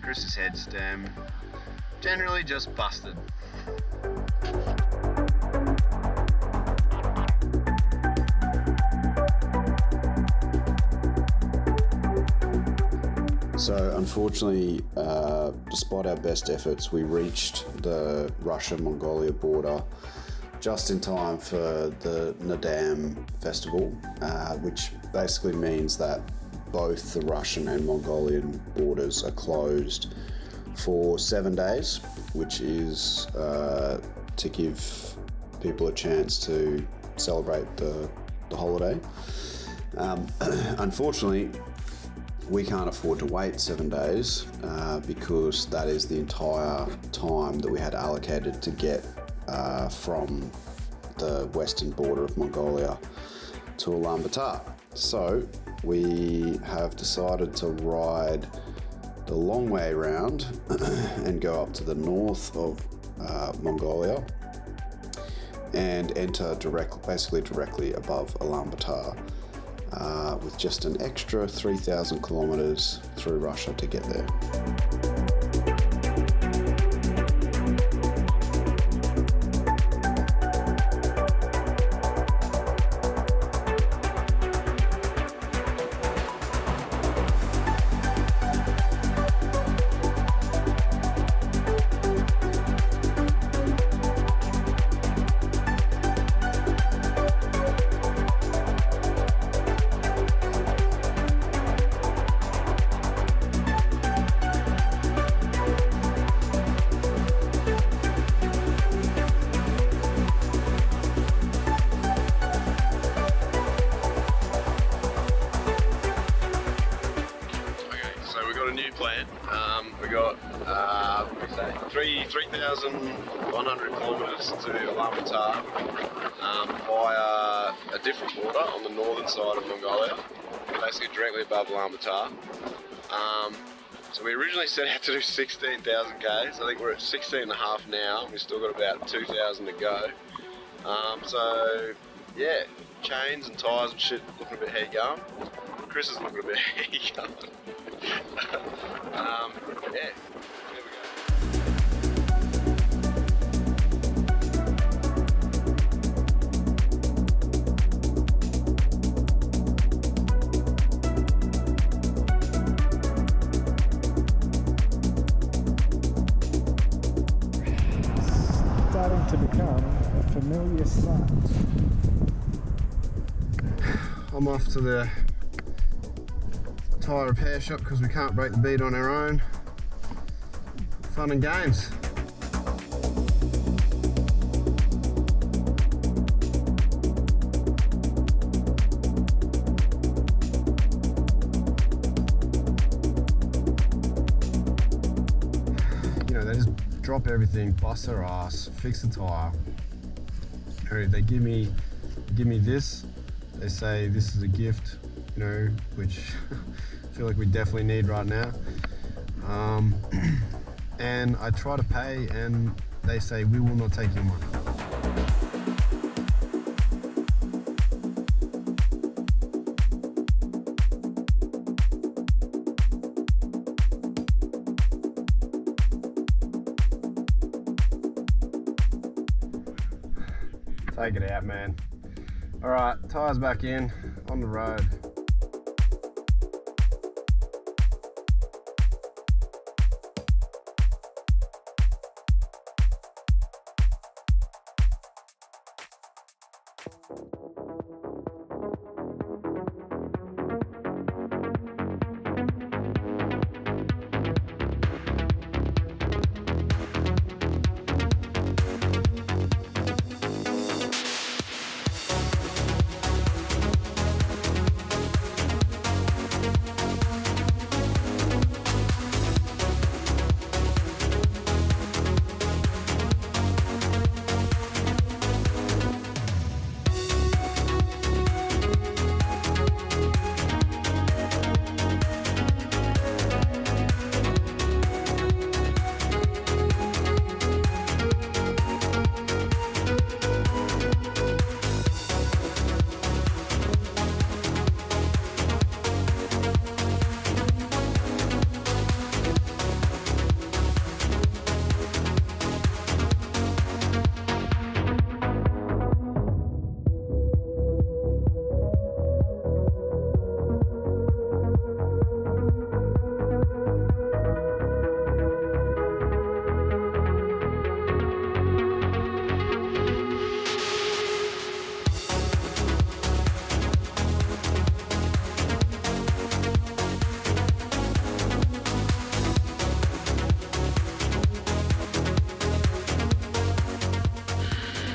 Chris's head stem, generally just busted. So unfortunately, despite our best efforts, we reached the Russia-Mongolia border just in time for the Nadam festival, which basically means that both the Russian and Mongolian borders are closed for 7 days, which is to give people a chance to celebrate the holiday. Unfortunately, we can't afford to wait 7 days because that is the entire time that we had allocated to get from the western border of Mongolia to Ulaanbaatar. So we have decided to ride the long way around and go up to the north of Mongolia and enter basically directly above Ulaanbaatar with just an extra 3,000 kilometers through Russia to get there. 3,100 kilometres to Ulaanbaatar via a different border on the northern side of Mongolia, basically directly above Ulaanbaatar. So we originally set out to do 16,000 k's. I think we're at 16 and a half now. We've still got about 2,000 to go. So yeah, chains and tyres and shit looking a bit heady going. Chris is looking a bit heady going. Yeah, there we go. Starting to become a familiar sight. I'm off to the tyre repair shop because we can't break the bead on our own. Fun and games. You know, they just drop everything, bust their ass, fix the tyre. They give me this. They say this is a gift, you know, which I feel like we definitely need right now. And I try to pay and they say we will not take your money. Take it out, man. All right, tyres back in, on the road.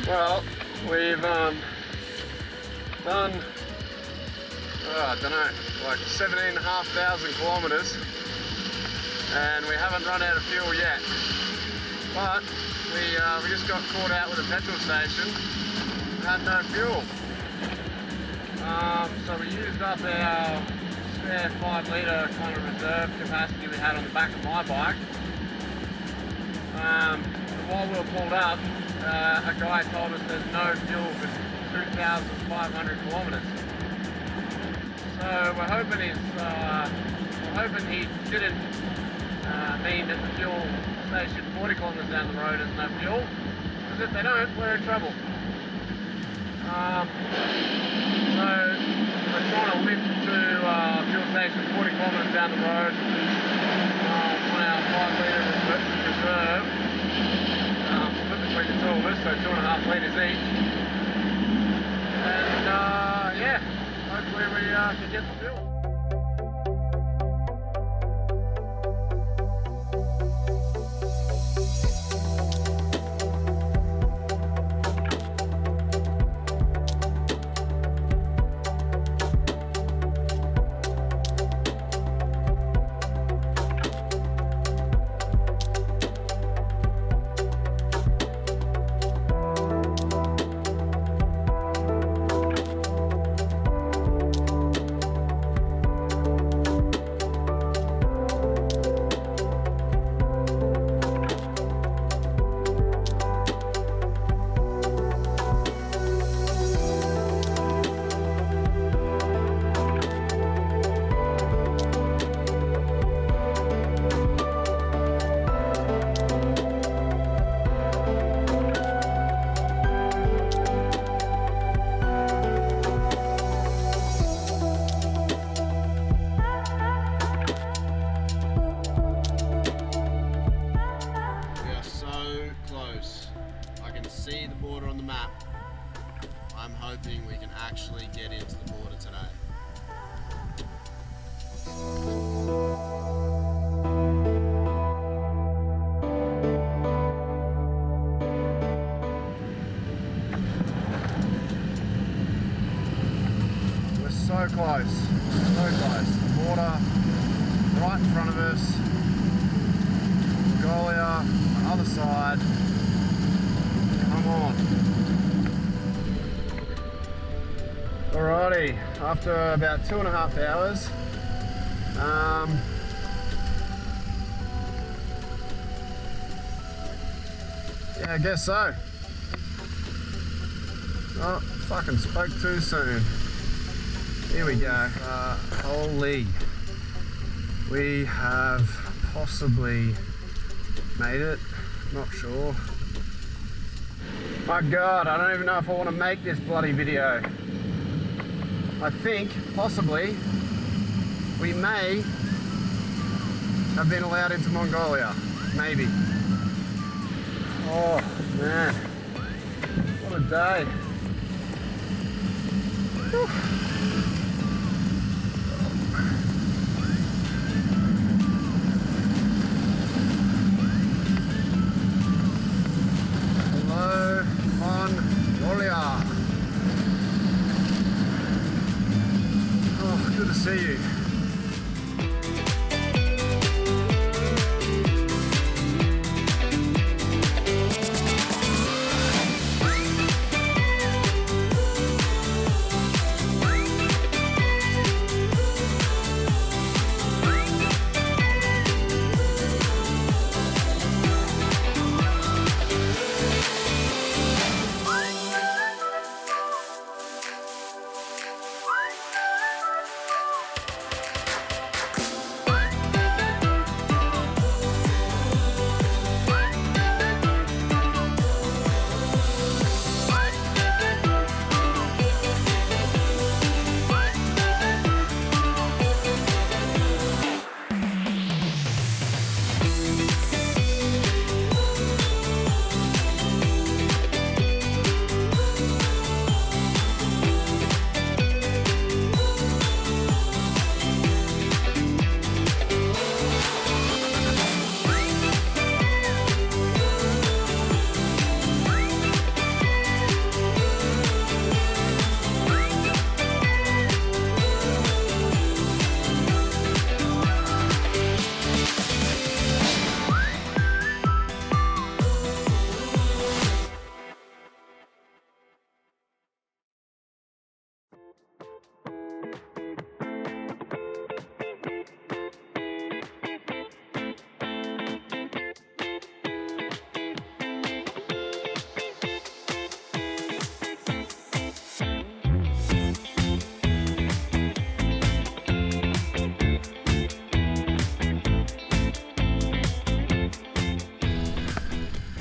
Well, we've done, I don't know, like 17,500 kilometres, and we haven't run out of fuel yet. But we just got caught out with a petrol station, had no fuel. So we used up our spare 5 litre kind of reserve capacity we had on the back of my bike. While we were pulled up, a guy told us there's no fuel for 2,500 kilometres. So we're hoping he didn't mean that the fuel station 40 kilometres down the road has no fuel, because if they don't, we're in trouble. So we're trying to lift to fuel station 40 kilometres down the road on our 5 litre reserve. Split between the two of us, so 2.5 litres each. And yeah, hopefully we can get the fuel. see the border on the map. I'm hoping we can actually get into the border today. We're so close, so close. The border right in front of us. Mongolia on the other side. Come on. Alrighty, after about 2.5 hours, yeah, I guess so. Oh, fucking spoke too soon. Here we go. Holy. We have possibly made it. Not sure. My God, I don't even know if I want to make this bloody video. I think, possibly, we may have been allowed into Mongolia. Maybe. Oh, man. What a day. Whew. Hello, Mongolia. Oh, good to see you.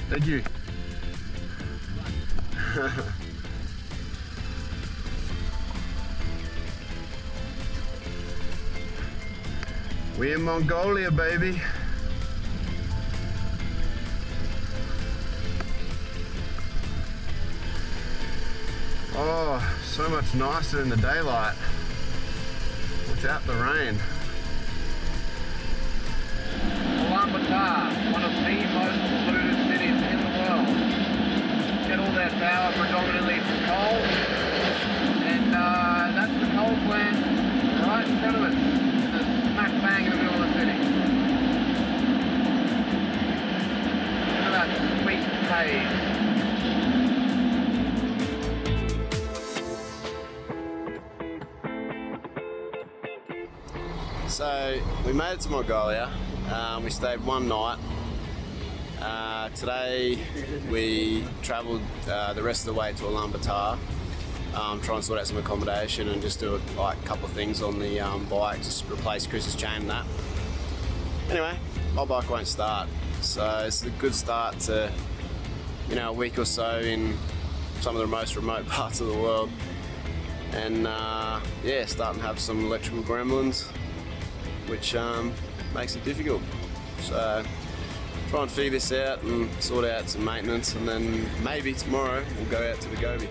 Did you? We in Mongolia, baby. Oh, so much nicer in the daylight without the rain. Ulaanbaatar, one of the most polluted cities in the world. Get all their power predominantly from coal, and that's the coal plant right in front of us, smack bang in the middle of the city. Look at that sweet haze. So we made it to Mongolia. We stayed one night. Today we travelled the rest of the way to Ulaanbaatar, try and sort out some accommodation and just do a couple of things on the bike, just replace Chris's chain and that. Anyway, my bike won't start, so it's a good start to, you know, a week or so in some of the most remote parts of the world, and yeah, starting to have some electrical gremlins, which makes it difficult. So try and figure this out and sort out some maintenance, and then maybe tomorrow we'll go out to the Gobi.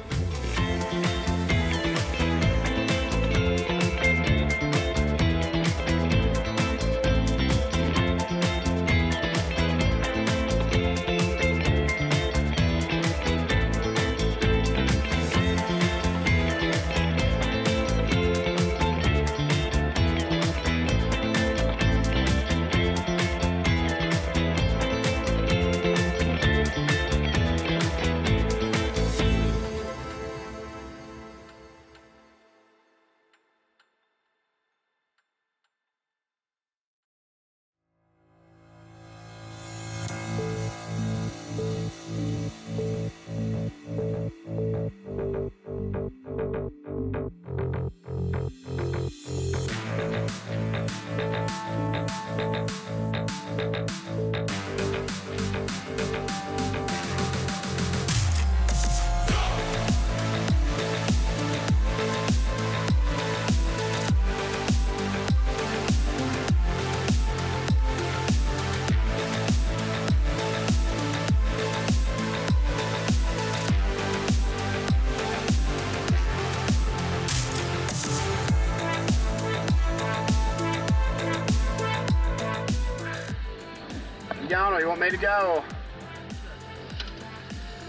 You going, or you want me to go?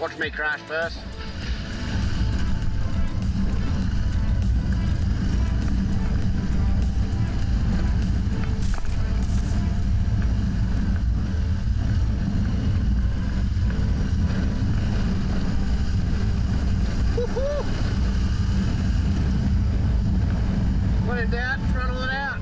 Or watch me crash first. Woohoo! When in doubt, throttle it out.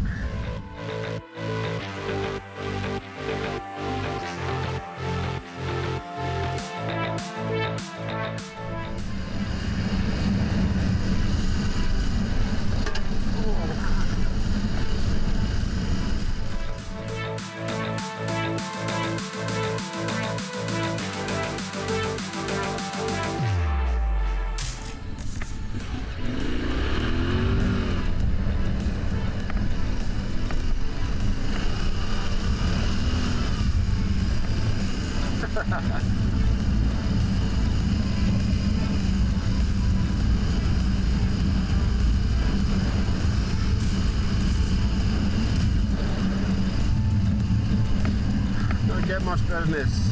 Don't get much better than this.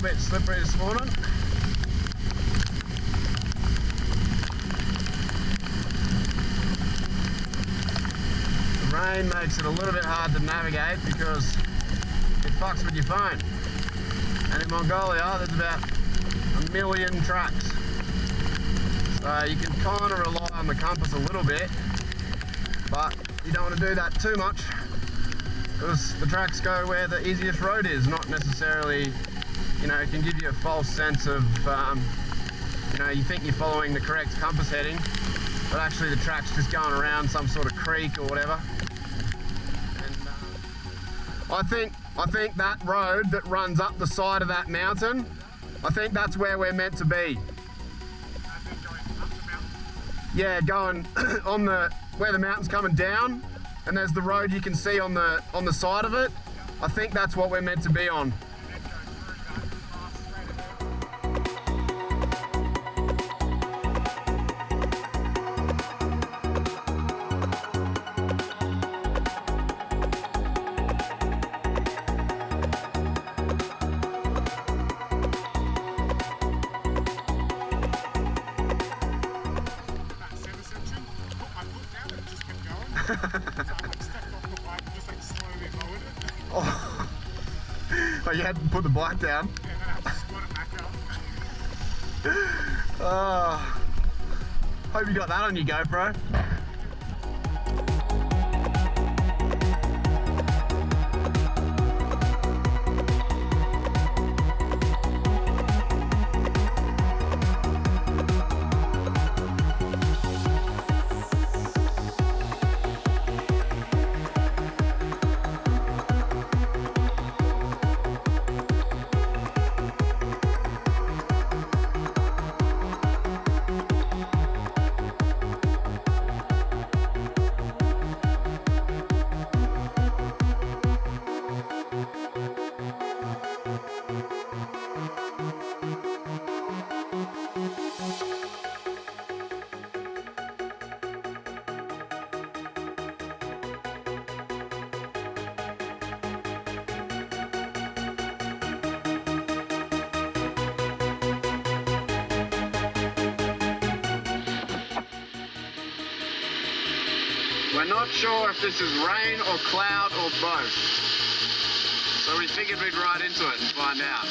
A bit slippery this morning. The rain makes it a little bit hard to navigate because it fucks with your phone. And in Mongolia there's about 1 million trucks. So you can kind of rely on the compass a little bit, but you don't want to do that too much because the tracks go where the easiest road is, not necessarily, you know, it can give you a false sense of, you know, you think you're following the correct compass heading, but actually the track's just going around some sort of creek or whatever. And I think that road that runs up the side of that mountain, I think that's where we're meant to be. Yeah, going on where the mountain's coming down, and there's the road you can see on the side of it. I think that's what we're meant to be on. Oh, you had to put the bike down. Oh, hope you got that on your GoPro. We're not sure if this is rain or cloud or both. So we figured we'd ride into it and find out.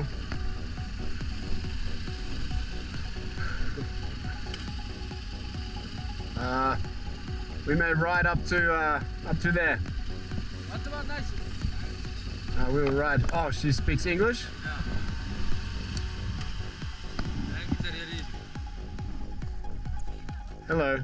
go. We made right up to there. What about nice? We will ride. Oh, she speaks English? Hello.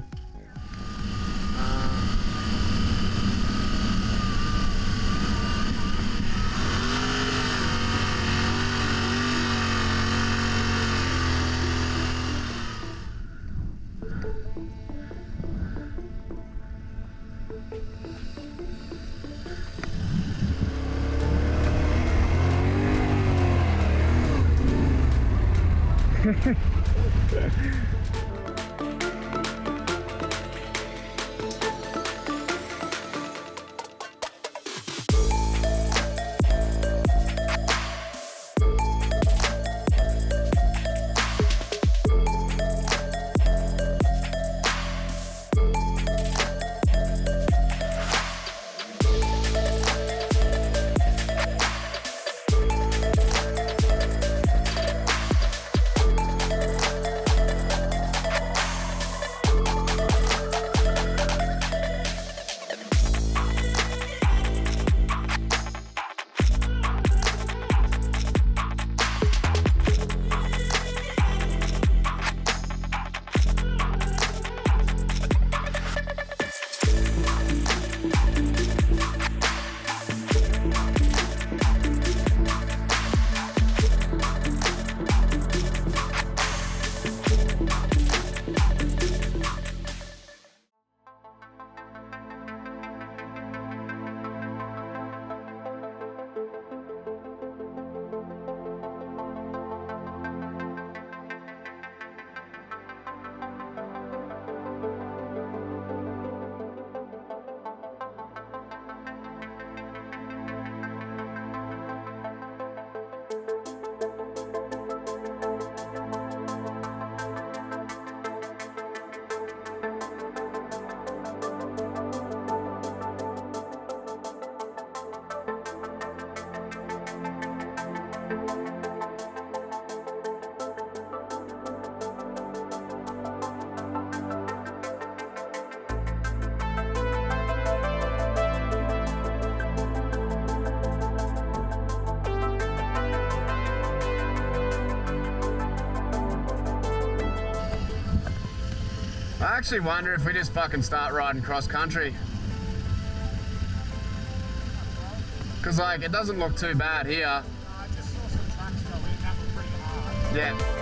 I actually wonder if we just fucking start riding cross country. Cause like, it doesn't look too bad here. I just saw some tracks go in that were pretty hard. Yeah.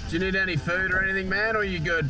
Do you need any food or anything, man, or are you good?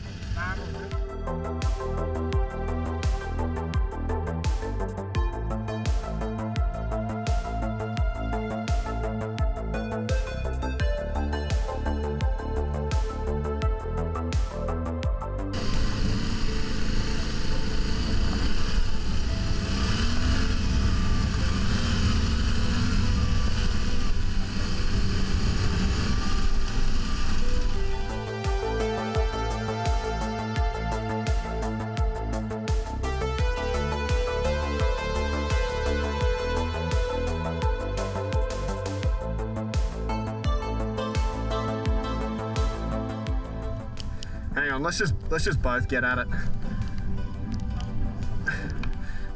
Hang on, let's just both get at it.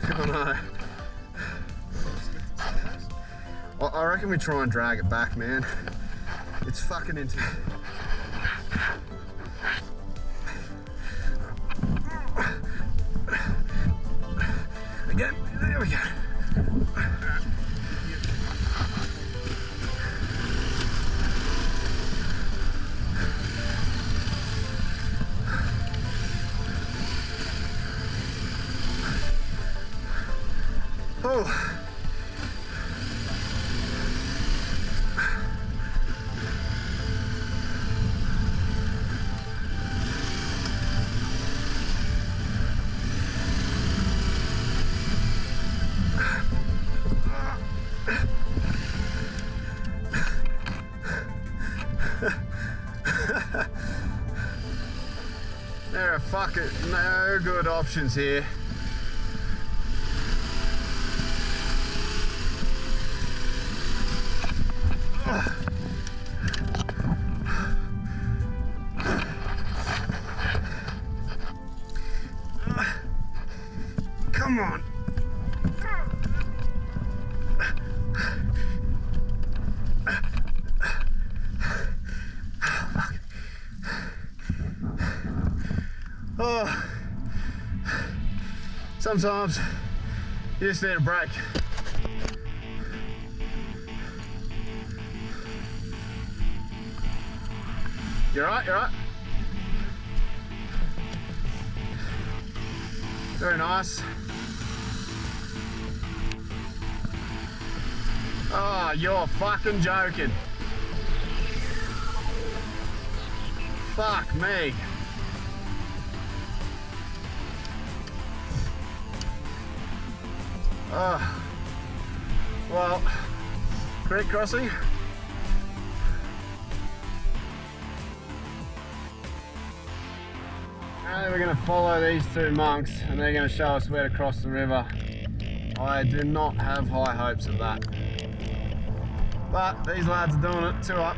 Oh no. I reckon we try and drag it back, man. It's fucking intense. Again, there we go. Oh. fucking no good options here. Come on. Oh. Sometimes you just need a break. You're right, you're right. Very nice. Oh, you're fucking joking. Fuck me. Oh, well, creek crossing. Now we're going to follow these two monks and they're going to show us where to cross the river. I do not have high hopes of that. But these lads are doing it, two up.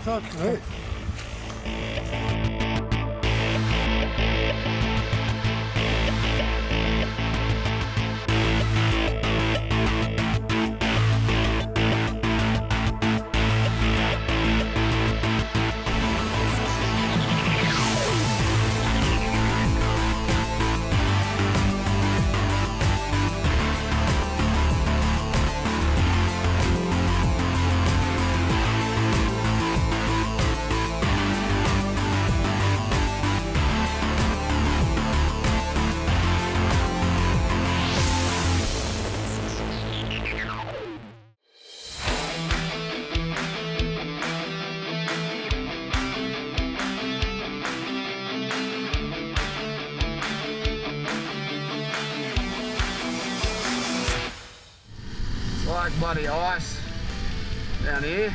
Okay. Like bloody ice down here.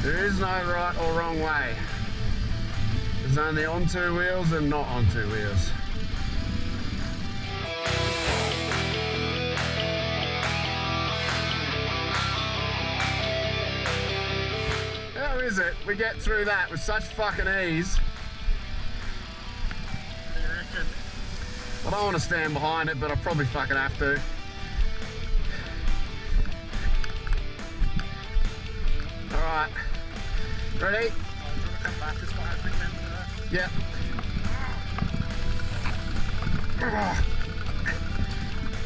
There is no right or wrong way. There's only on two wheels and not on two wheels. How is it we get through that with such fucking ease? What do you reckon? I don't want to stand behind it, but I probably fucking have to. Alright. Ready? Do you want to come back? It's got a big end of Yep.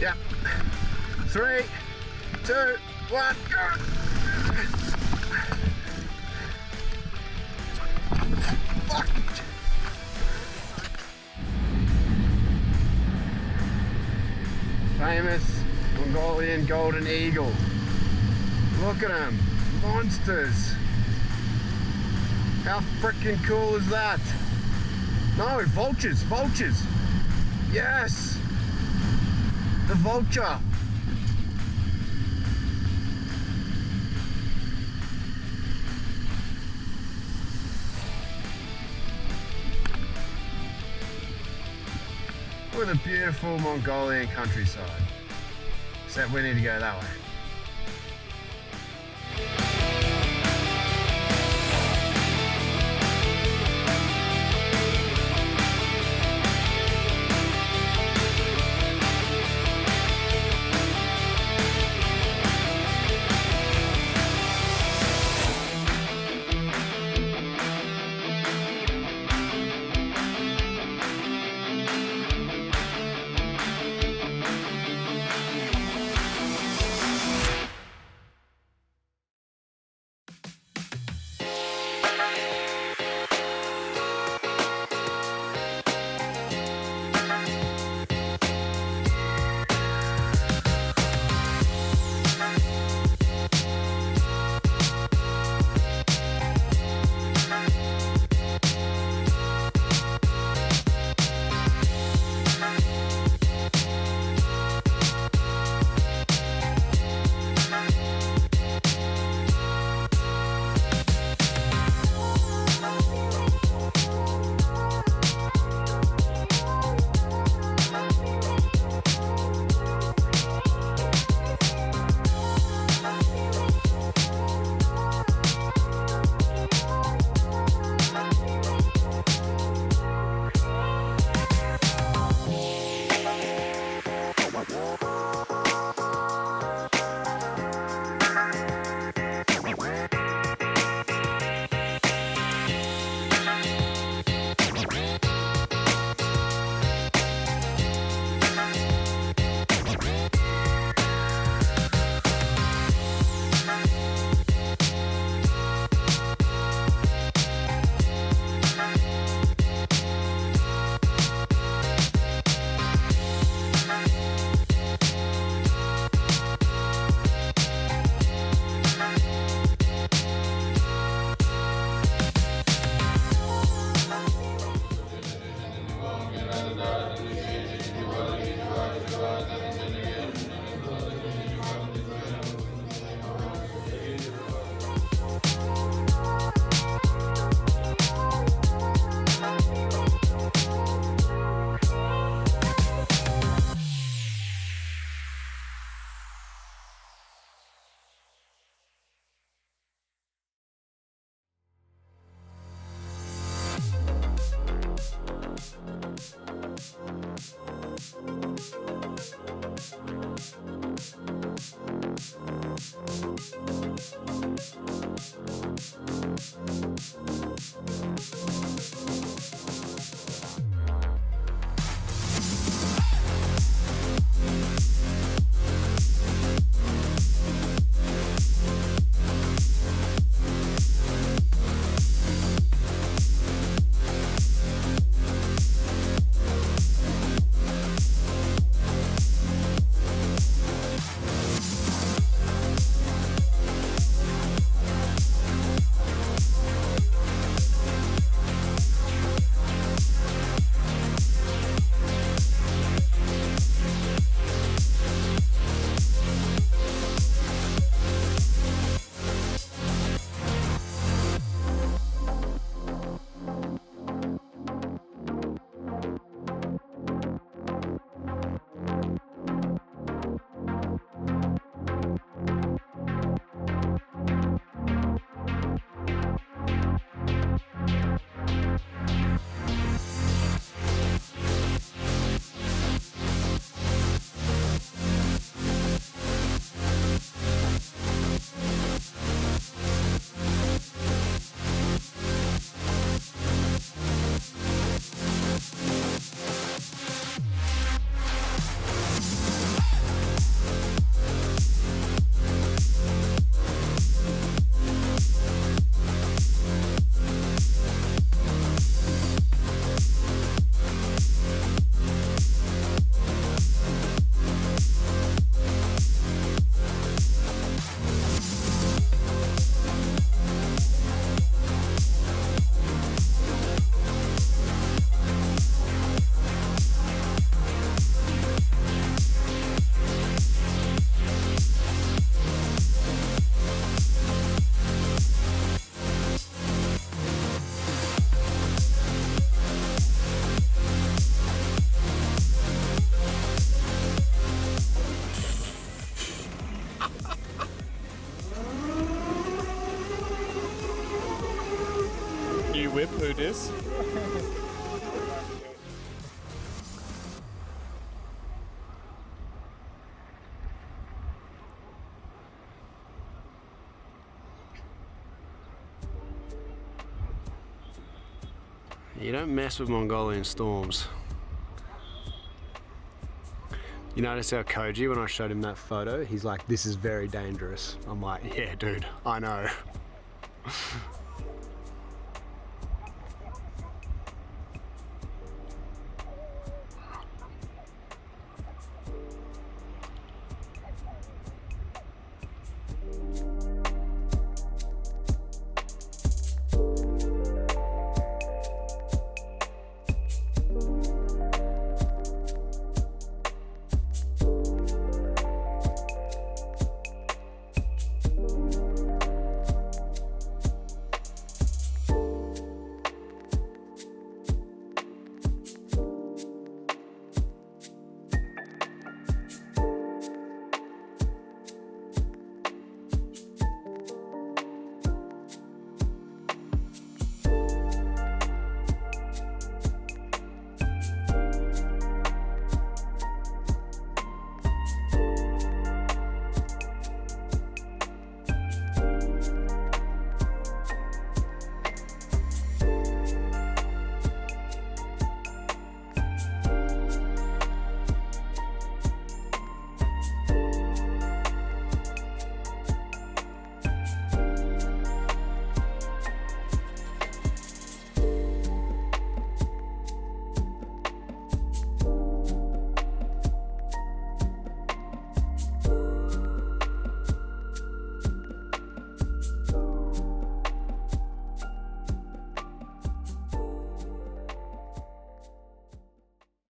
Yep. 3, 2, 1, go! Fuck! Famous Mongolian golden eagle. Look at them. Monsters. How freaking cool is that? No, vultures, vultures. Yes. The vulture. With a beautiful Mongolian countryside. Except we need to go that way. do this. You don't mess with Mongolian storms. You notice how Koji, when I showed him that photo, he's like, this is very dangerous. I'm like, yeah, dude, I know.